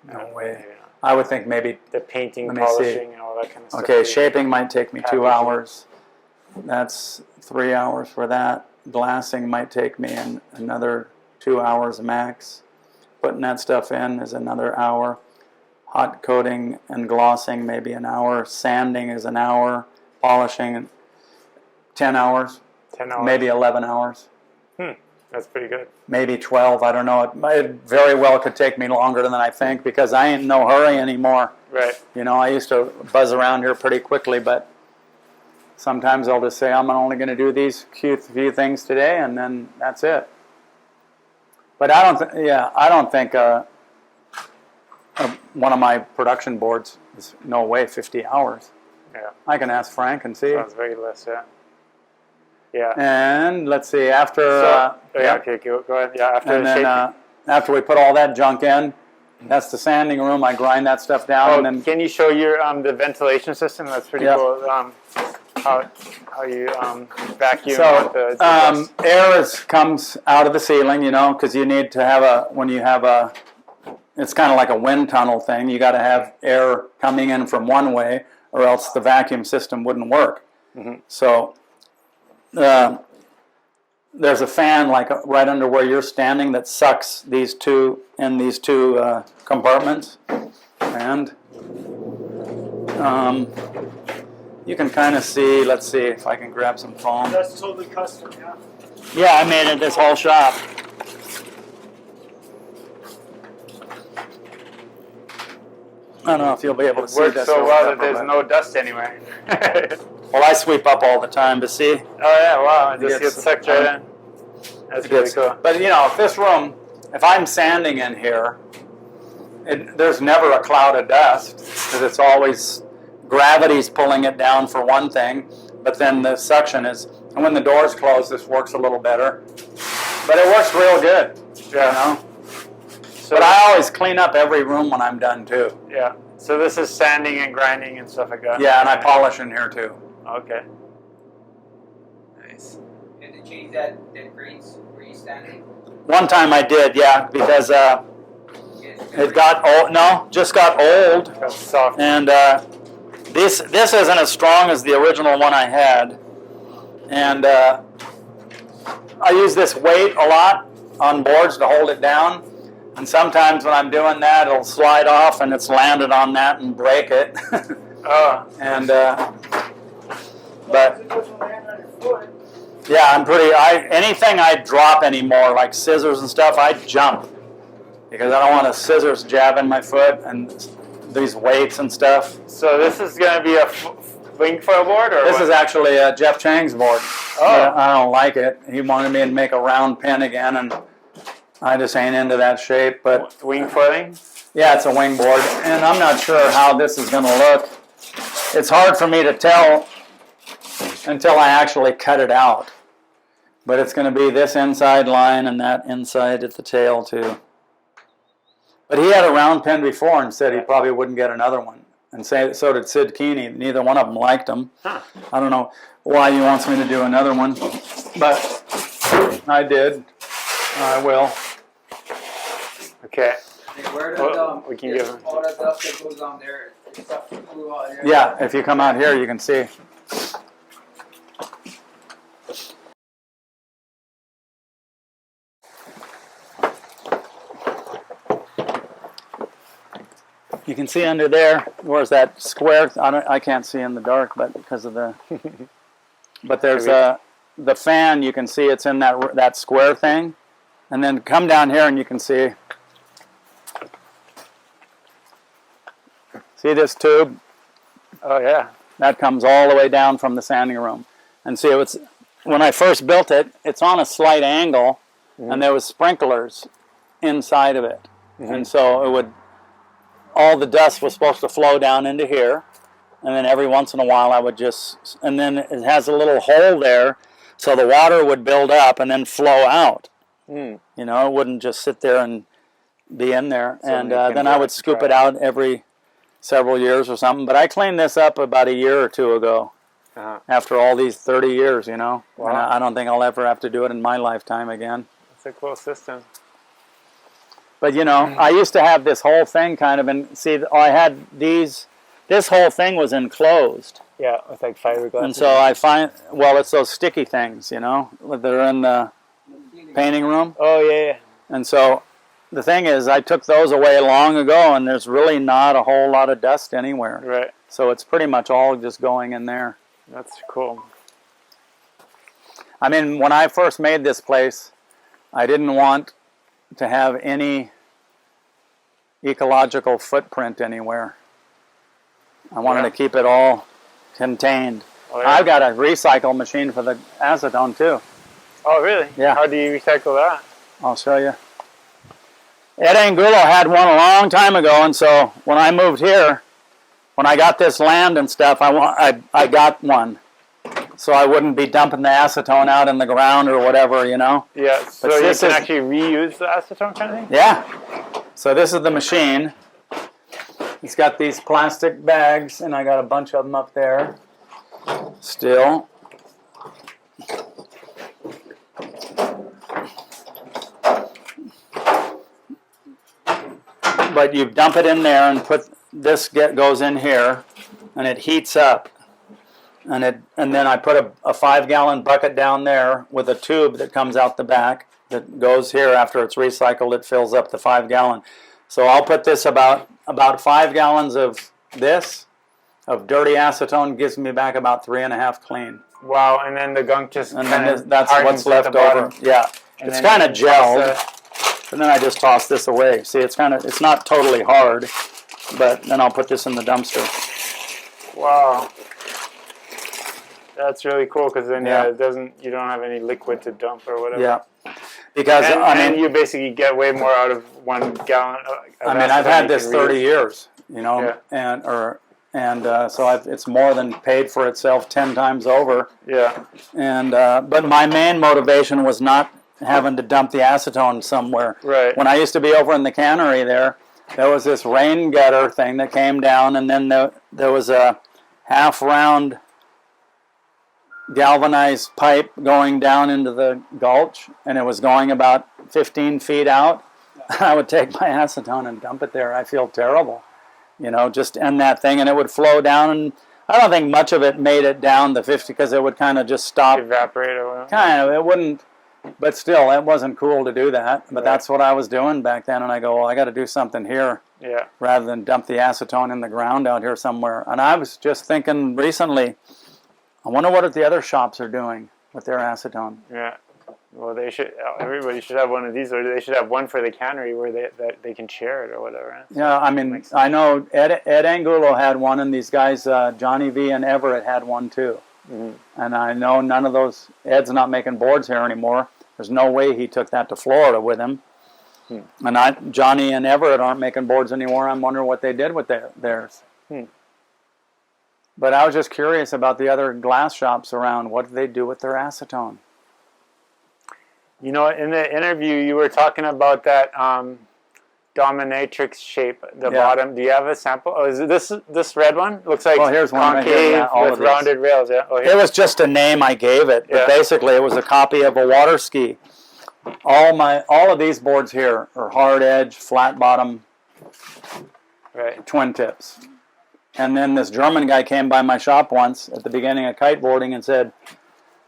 Speaker 2: No way. Yeah. I would think maybe
Speaker 3: the painting, polishing, and all that kind of stuff.
Speaker 2: Okay, shaping might take me 2 hours. That's 3 hours for that. Glassing might take me another 2 hours max. Putting that stuff in is another hour. Hot coating and glossing maybe an hour. Sanding is an hour. Polishing 10 hours.
Speaker 3: 10 hours.
Speaker 2: Maybe 11 hours.
Speaker 3: That's pretty good.
Speaker 2: Maybe 12, I don't know. It very well could take me longer than I think because I ain't in no hurry anymore.
Speaker 3: Right.
Speaker 2: I used to buzz around here pretty quickly, but sometimes I'll just say I'm only going to do these few things today, and then that's it. But I don't think one of my production boards is no way 50 hours.
Speaker 3: Yeah.
Speaker 2: I can ask Frank and see.
Speaker 3: Sounds very less, yeah. Yeah.
Speaker 2: And let's see, after...
Speaker 3: okay, go ahead. Yeah, after
Speaker 2: and then after we put all that junk in, that's the sanding room. I grind that stuff down. And then,
Speaker 3: can you show your the ventilation system? That's pretty cool. How you vacuum out the
Speaker 2: air comes out of the ceiling, because you need to have it's kind of like a wind tunnel thing. You got to have air coming in from one way, or else the vacuum system wouldn't work. Mm-hmm. So... there's a fan like right under where you're standing that sucks these two compartments, and you can kind of see. Let's see if I can grab some foam.
Speaker 5: That's totally custom, yeah.
Speaker 2: Yeah, I made it this whole shop. I don't know if you'll be able to see this.
Speaker 3: Works so well that there's no dust anywhere.
Speaker 2: Well, I sweep up all the time to see.
Speaker 3: Oh yeah, wow! It just gets sucked right in. That's really cool.
Speaker 2: But if this room, if I'm sanding in here, there's never a cloud of dust because it's always gravity's pulling it down for one thing, but then the suction is. And when the doors close, this works a little better. But it works real good. Yeah. So, but I always clean up every room when I'm done too.
Speaker 3: Yeah. So this is sanding and grinding and stuff like that.
Speaker 2: Yeah, and I polish in here too.
Speaker 3: Okay.
Speaker 1: Nice.
Speaker 4: And to change that grains where you standing?
Speaker 2: One time I did, yeah, because it got old. No, just got old.
Speaker 3: That's soft.
Speaker 2: And this isn't as strong as the original one I had. And I use this weight a lot on boards to hold it down. And sometimes when I'm doing that, it'll slide off and it's landed on that and break it.
Speaker 3: Oh.
Speaker 2: And
Speaker 5: But it doesn't land on your foot.
Speaker 2: yeah, I'm pretty. Anything I drop anymore, like scissors and stuff, I jump because I don't want a scissors jab in my foot and these weights and stuff.
Speaker 3: So this is going to be a wing foil board, or
Speaker 2: This
Speaker 3: what?
Speaker 2: is actually Jeff Chang's board.
Speaker 3: Oh.
Speaker 2: I don't like it. He wanted me to make a round pin again, and I just ain't into that shape. But
Speaker 3: Wing foiling?
Speaker 2: yeah, it's a wing board, and I'm not sure how this is going to look. It's hard for me to tell until I actually cut it out. But it's going to be this inside line and that inside at the tail too. But he had a round pin before and said he probably wouldn't get another one. And so did Sid Keeney. Neither one of them liked him.
Speaker 3: Huh.
Speaker 2: I don't know why he wants me to do another one, but I did. I will.
Speaker 3: Okay.
Speaker 4: Where
Speaker 3: Well, we can give them.
Speaker 4: all that dust that goes on there, it's stuff that blew out there.
Speaker 2: Yeah, if you come out here, you can see. You can see under there. Where's that square? I can't see in the dark, but because of the. But there's the fan. You can see it's in that square thing, and then come down here and you can see. See this tube?
Speaker 3: Oh, yeah.
Speaker 2: That comes all the way down from the sanding room. And see, when I first built it, it's on a slight angle, and there was sprinklers inside of it. And so all the dust was supposed to flow down into here, and then every once in a while I would and then it has a little hole there, so the water would build up and then flow out. You know, it wouldn't just sit there and be in there.
Speaker 3: So
Speaker 2: and
Speaker 3: you can
Speaker 2: then I would scoop it out every several years or something. But I cleaned this up about a year or two ago. After all these 30 years, you know.
Speaker 3: Wow.
Speaker 2: And I don't think I'll ever have to do it in my lifetime again.
Speaker 3: It's a cool system.
Speaker 2: But, you know, I used to have this whole thing kind of, and see, I had this whole thing was enclosed.
Speaker 3: Yeah, with like fiberglass.
Speaker 2: And so I find, well, it's those sticky things, you know, that are in the painting room.
Speaker 3: Oh, yeah.
Speaker 2: And so the thing is, I took those away long ago, and there's really not a whole lot of dust anywhere.
Speaker 3: Right.
Speaker 2: So it's pretty much all just going in there.
Speaker 3: That's cool.
Speaker 2: I mean, when I first made this place, I didn't want to have any ecological footprint anywhere. I wanted to keep it all contained.
Speaker 3: Oh, yeah.
Speaker 2: I've got a recycle machine for the acetone too.
Speaker 3: Oh, really?
Speaker 2: Yeah.
Speaker 3: How do you recycle that?
Speaker 2: I'll show you. Ed Angulo had one a long time ago, and so when I moved here, when I got this land and stuff, I got one. So I wouldn't be dumping the acetone out in the ground or whatever, you know?
Speaker 3: Yeah, so
Speaker 2: But
Speaker 3: you
Speaker 2: this
Speaker 3: can
Speaker 2: is-
Speaker 3: actually reuse the acetone kind of thing?
Speaker 2: Yeah. So this is the machine. It's got these plastic bags, and I got a bunch of them up there still. But you dump it in there and put this goes in here, and it heats up. And then I put a 5-gallon bucket down there with a tube that comes out the back that goes here after it's recycled. It fills up the 5-gallon. So I'll put this about 5 gallons of this, of dirty acetone, gives me back about 3.5 clean.
Speaker 3: Wow, and then the gunk just
Speaker 2: And
Speaker 3: kind
Speaker 2: then
Speaker 3: of
Speaker 2: that's what's left over. Yeah,
Speaker 3: And
Speaker 2: it's
Speaker 3: then
Speaker 2: kind of
Speaker 3: you toss
Speaker 2: gelled, and then I just toss this away. See, it's not totally hard, but then I'll put this in the dumpster.
Speaker 3: Wow. That's really cool because then
Speaker 2: Yeah.
Speaker 3: you don't have any liquid to dump or whatever.
Speaker 2: Yeah, because
Speaker 3: And you basically get way more out of 1 gallon.
Speaker 2: I mean, I've had this 30 years, you know,
Speaker 3: Yeah.
Speaker 2: and so it's more than paid for itself 10 times over.
Speaker 3: Yeah.
Speaker 2: And but my main motivation was not having to dump the acetone somewhere.
Speaker 3: Right.
Speaker 2: When I used to be over in the cannery there was this rain gutter thing that came down, and then there was a half-round galvanized pipe going down into the gulch, and it was going about 15 feet out. I would take my acetone and dump it there. I feel terrible, you know, just end that thing, and it would flow down. And I don't think much of it made it down the 50 because it would kind of just stop.
Speaker 3: Evaporate or whatever.
Speaker 2: Kind of, it wouldn't. But still, it wasn't cool to do that. But that's what I was doing back then, and I go, well, I got to do something here.
Speaker 3: Yeah.
Speaker 2: Rather than dump the acetone in the ground out here somewhere. And I was just thinking recently, I wonder what the other shops are doing with their acetone.
Speaker 3: Yeah. Well, they should. Everybody should have one of these, or they should have one for the cannery where they can share it or whatever.
Speaker 2: Yeah, I mean, I know Ed Angulo had one, and these guys, Johnny V and Everett had one too. Mm-hmm. And I know none of those. Ed's not making boards here anymore. There's no way he took that to Florida with him. And Johnny and Everett aren't making boards anymore. I'm wondering what they did with theirs. But I was just curious about the other glass shops around. What do they do with their acetone?
Speaker 3: You know, in the interview, you were talking about that dominatrix shape, the bottom. Do you have a sample? Oh, is it this red one? Looks like
Speaker 2: here's one right
Speaker 3: concave
Speaker 2: here,
Speaker 3: with rounded rails. Yeah. Oh,
Speaker 2: it was just a name I gave it, but basically it was a copy of a water ski. All of these boards here are hard edge, flat bottom, twin tips. And then this German guy came by my shop once at the beginning of kiteboarding and said,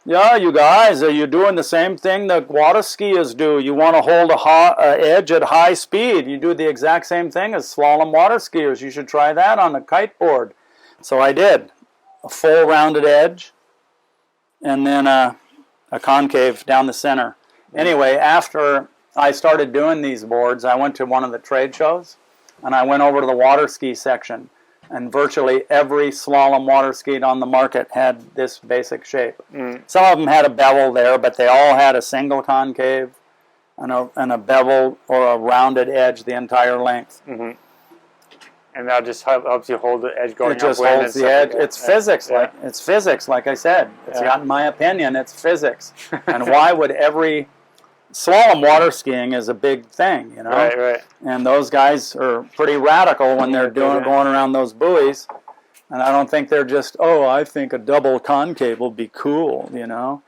Speaker 2: yeah, you guys, are you doing the same thing that water skiers do? You want to hold a edge at high speed. You do the exact same thing as slalom water skiers. You should try that on a kiteboard. So I did. A full rounded edge and then a concave down the center. Anyway, after I started doing these boards, I went to one of the trade shows, and I went over to the water ski section, and virtually every slalom water ski on the market had this basic shape. Some of them had a bevel there, but they all had a single concave and a bevel or a rounded edge the entire length.
Speaker 3: Mm-hmm. And that just helps you hold the edge going.
Speaker 2: It just holds the edge. It's physics, it's physics, like I said. It's got, in my opinion, it's physics. And why would every slalom water skiing is a big thing, you know?
Speaker 3: Right.
Speaker 2: And those guys are pretty radical when they're going around those buoys. And I don't think they're just, I think a double concave will be cool, you know?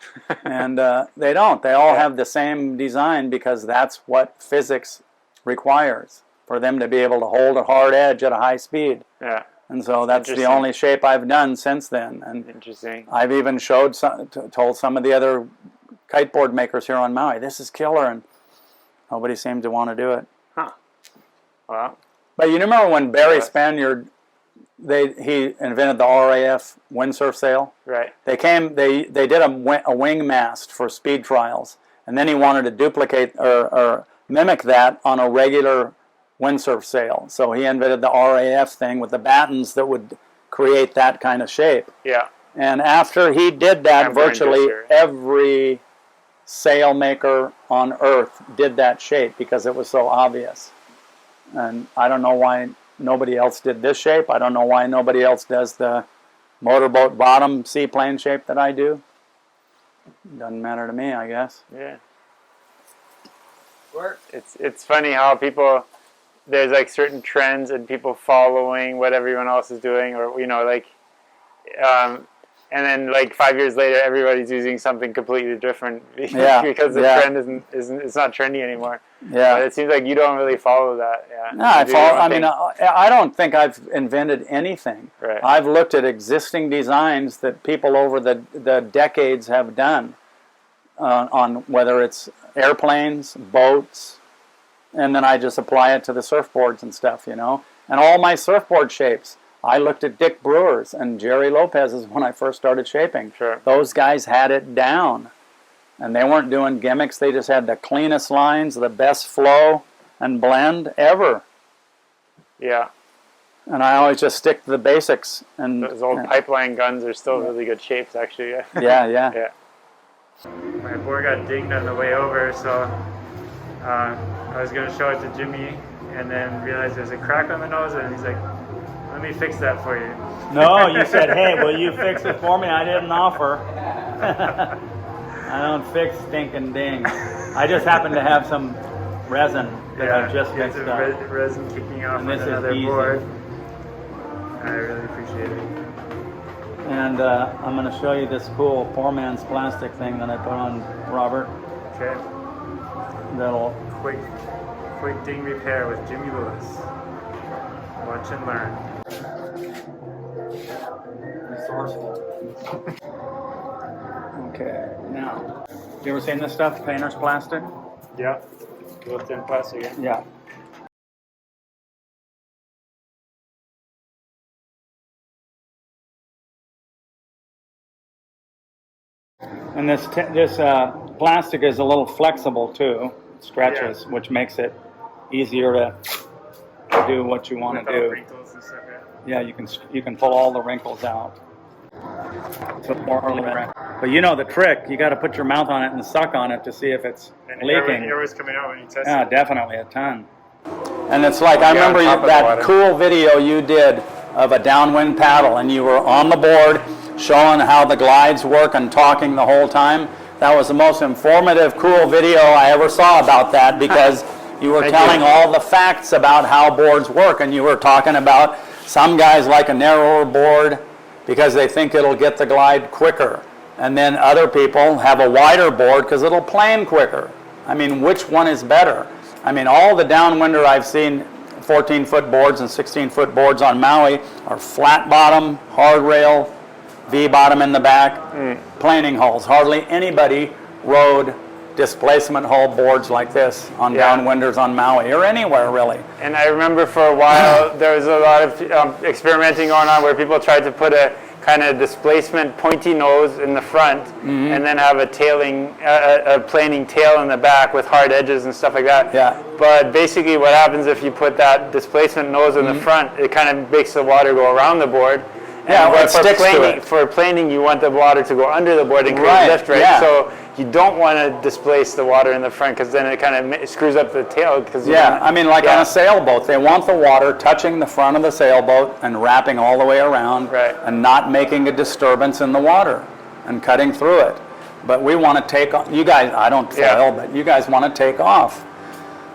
Speaker 2: And they don't. They all have the same design because that's what physics requires for them to be able to hold a hard edge at a high speed. Yeah. And so that's the only shape I've done since then. And
Speaker 3: interesting.
Speaker 2: I've even told some of the other kiteboard makers here on Maui, this is killer, and nobody seemed to want to do it.
Speaker 3: Huh. Wow.
Speaker 2: But you remember when Barry Spaniard, he invented the RAF windsurf sail? Right. They did a wing mast for speed trials, and then he wanted to duplicate or mimic that on a regular windsurf sail. So he invented the RAF thing with the battens that would create that kind of shape. Yeah. And after he did that, virtually every sail maker on Earth did that shape because it was so obvious. And I don't know why nobody else did this shape. I don't know why nobody else does the motorboat bottom seaplane shape that I do. Doesn't matter to me, I guess.
Speaker 3: Yeah. It's funny how people, there's like certain trends and people following what everyone else is doing, or, you know, like, and then like 5 years later, everybody's using something completely different because the trend isn't it's not trendy anymore. Yeah, but it seems like you don't really follow that. Yeah,
Speaker 2: no, I don't think I've invented anything. Right. I've looked at existing designs that people over the decades have done on whether it's airplanes, boats, and then I just apply it to the surfboards and stuff, you know. And all my surfboard shapes, I looked at Dick Brewer's and Jerry Lopez's when I first started shaping. Sure. Those guys had it down. And they weren't doing gimmicks. They just had the cleanest lines, the best flow and blend ever. Yeah. And I always just stick to the basics. And
Speaker 3: those old pipeline guns are still really good shapes, actually.
Speaker 2: Yeah.
Speaker 5: My board got dinged on the way over, so I was going to show it to Jimmy and then realized there's a crack on the nose, and he's like, let me fix that for you.
Speaker 2: No, you said, hey, will you fix it for me? I didn't offer. I don't fix stinking dings. I just happen to have some resin that I've just mixed up.
Speaker 5: Resin kicking off on another board. I really appreciate it.
Speaker 2: And I'm going to show you this cool poor man's plastic thing that I put on Robert.
Speaker 5: Okay.
Speaker 2: That'll
Speaker 5: Quick ding repair with Jimmy Lewis. Watch and learn.
Speaker 2: resourceful. Okay, now, you ever seen this stuff, painter's plastic?
Speaker 5: Yeah. Real thin plastic.
Speaker 2: Yeah. And this plastic is a little flexible too, stretches, which makes it easier to do what you want to do.
Speaker 5: Wrinkles and stuff,
Speaker 2: Yeah, you can pull all the wrinkles out. But you know the trick, you got to put your mouth on it and suck on it to see if it's leaking.
Speaker 5: Air was coming out when you tested
Speaker 2: Yeah,
Speaker 5: it.
Speaker 2: definitely a ton. And it's like, I remember that cool video you did of a downwind paddle, and you were on the board showing how the glides work and talking the whole time. That was the most informative, cool video I ever saw about that, because you were telling all the facts about how boards work, and you were talking about some guys like a narrower board because they think it'll get the glide quicker, and then other people have a wider board because it'll plane quicker. I mean, which one is better? I mean, all the downwinder I've seen, 14-foot boards and 16-foot boards on Maui, are flat bottom, hard rail, V-bottom in the back, planing hulls. Hardly anybody rode displacement hull boards like this on downwinders on Maui, or anywhere really.
Speaker 3: And I remember for a while there was a lot of experimenting going on where people tried to put a kind of displacement pointy nose in the front and then have a planing tail in the back with hard edges and stuff like that.
Speaker 2: Yeah.
Speaker 3: But basically what happens if you put that displacement nose in the front, it kind of makes the water go around the board.
Speaker 2: Yeah,
Speaker 3: And
Speaker 2: it sticks to it.
Speaker 3: For planing, you want the water to go under the board and create
Speaker 2: Right,
Speaker 3: lift, right?
Speaker 2: yeah.
Speaker 3: So you don't want to displace the water in the front because then it kind of screws up the tail.
Speaker 2: I mean, like on a sailboat, they want the water touching the front of the sailboat and wrapping all the way around, and not making a disturbance in the water and cutting through it. But we want to take off. You guys, I don't foil, but you guys want to take off.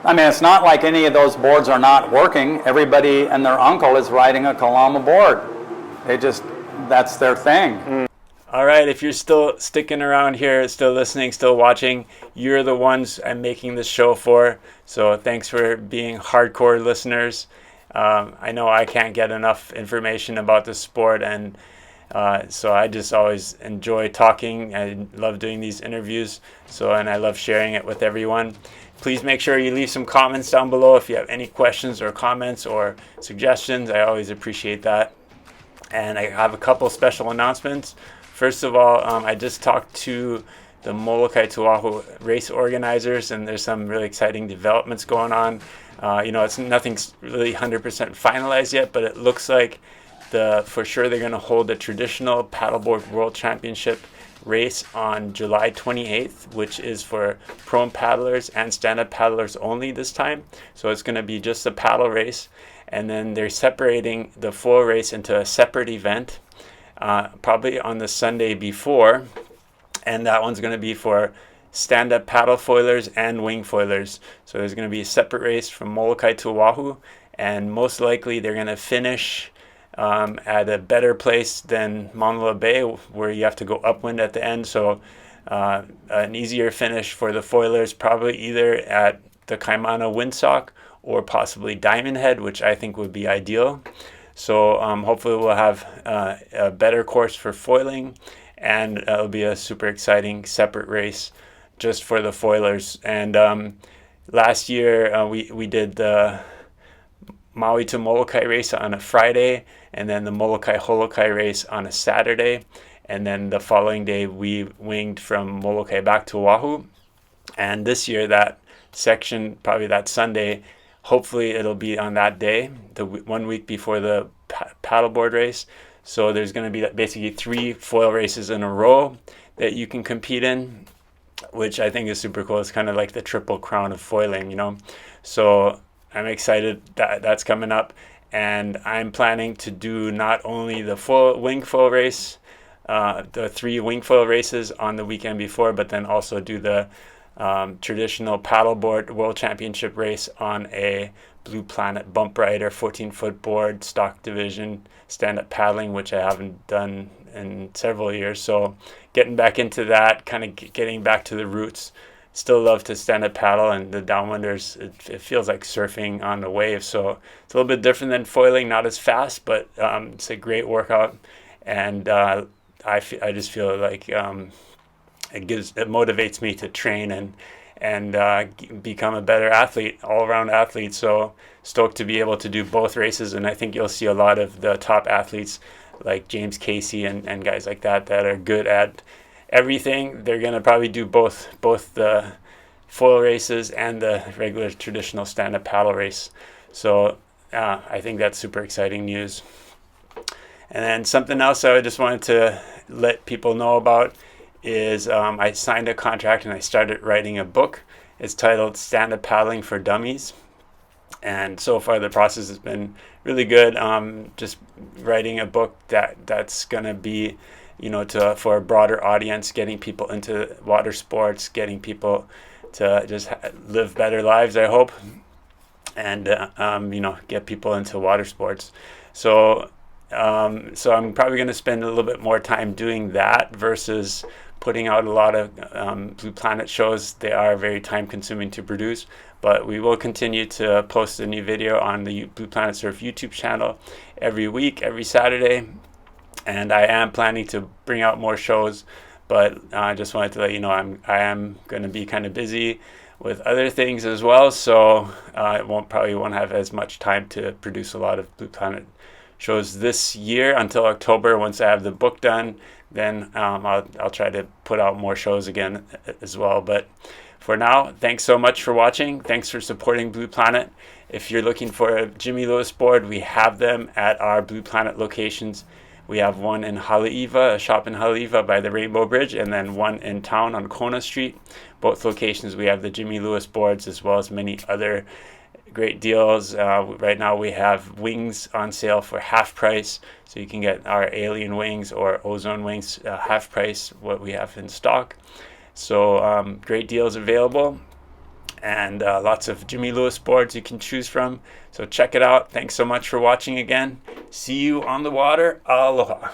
Speaker 2: I mean, it's not like any of those boards are not working. Everybody and their uncle is riding a Kalama board. That's their thing.
Speaker 1: All right, if you're still sticking around here, still listening, still watching, you're the ones I'm making this show for. So thanks for being hardcore listeners. I know I can't get enough information about the sport, and so I just always enjoy talking. I love doing these interviews, and I love sharing it with everyone. Please make sure you leave some comments down below if you have any questions or comments or suggestions. I always appreciate that. And I have a couple special announcements. First of all, I just talked to the Molokai to Oahu race organizers, and there's some really exciting developments going on. Nothing's really 100% finalized yet, but it looks like for sure they're going to hold a traditional paddleboard world championship race on July 28th, which is for pro paddlers and stand-up paddlers only this time. So it's going to be just a paddle race. And then they're separating the full race into a separate event, probably on the Sunday before. And that one's going to be for stand-up paddle foilers and wing foilers. So there's going to be a separate race from Molokai to Oahu. And most likely they're going to finish at a better place than Mauna Bay, where you have to go upwind at the end. So an easier finish for the foilers, probably either at the Kaimana windsock or possibly Diamond Head, which I think would be ideal. So hopefully we'll have a better course for foiling, and it'll be a super exciting separate race just for the foilers. And last year we did the Maui to Molokai race on a Friday, and then the Molokai Holokai race on a Saturday, and then the following day we winged from Molokai back to Oahu. And this year that section, probably that Sunday, hopefully it'll be on that day, the 1 week before the paddleboard race. So there's going to be basically 3 foil races in a row that you can compete in, which I think is super cool. It's kind of like the triple crown of foiling, you know. So I'm excited that that's coming up, and I'm planning to do not only the full wing foil race, the 3 wing foil races on the weekend before, but then also do the traditional paddleboard world championship race on a Blue Planet bump rider 14-foot board, stock division, stand-up paddling, which I haven't done in several years. So getting back into that, kind of getting back to the roots. Still love to stand up paddle, and the downwinders, it feels like surfing on the wave. So it's a little bit different than foiling, not as fast, but it's a great workout. And I just feel like it motivates me to train and become a better athlete, all-around athlete. So stoked to be able to do both races, and I think you'll see a lot of the top athletes like James Casey and guys like that are good at everything. They're going to probably do both the foil races and the regular traditional stand-up paddle race. So I think that's super exciting news. And then something else I just wanted to let people know about is I signed a contract and I started writing a book. It's titled Stand Up Paddling for Dummies. And so far the process has been really good. Just writing a book that's going to be, for a broader audience, getting people into water sports, getting people to just live better lives, I hope, and get people into water sports. So I'm probably going to spend a little bit more time doing that versus putting out a lot of Blue Planet shows. They are very time consuming to produce, but we will continue to post a new video on the Blue Planet Surf YouTube channel every week, every Saturday. And I am planning to bring out more shows, but I just wanted to let you know I am going to be kind of busy with other things as well, so I probably won't have as much time to produce a lot of Blue Planet shows this year until October. Once I have the book done, then I'll try to put out more shows again as well. But for now, thanks so much for watching. Thanks for supporting Blue Planet. If you're looking for a Jimmy Lewis board, we have them at our Blue Planet locations. We have one in Haleiwa, a shop in Haleiwa by the Rainbow Bridge, and then one in town on Kona Street. Both locations we have the Jimmy Lewis boards, as well as many other great deals. Right now we have wings on sale for half price, so you can get our alien wings or ozone wings half price, what we have in stock. So great deals available, and lots of Jimmy Lewis boards you can choose from. So check it out. Thanks so much for watching again. See you on the water. Aloha.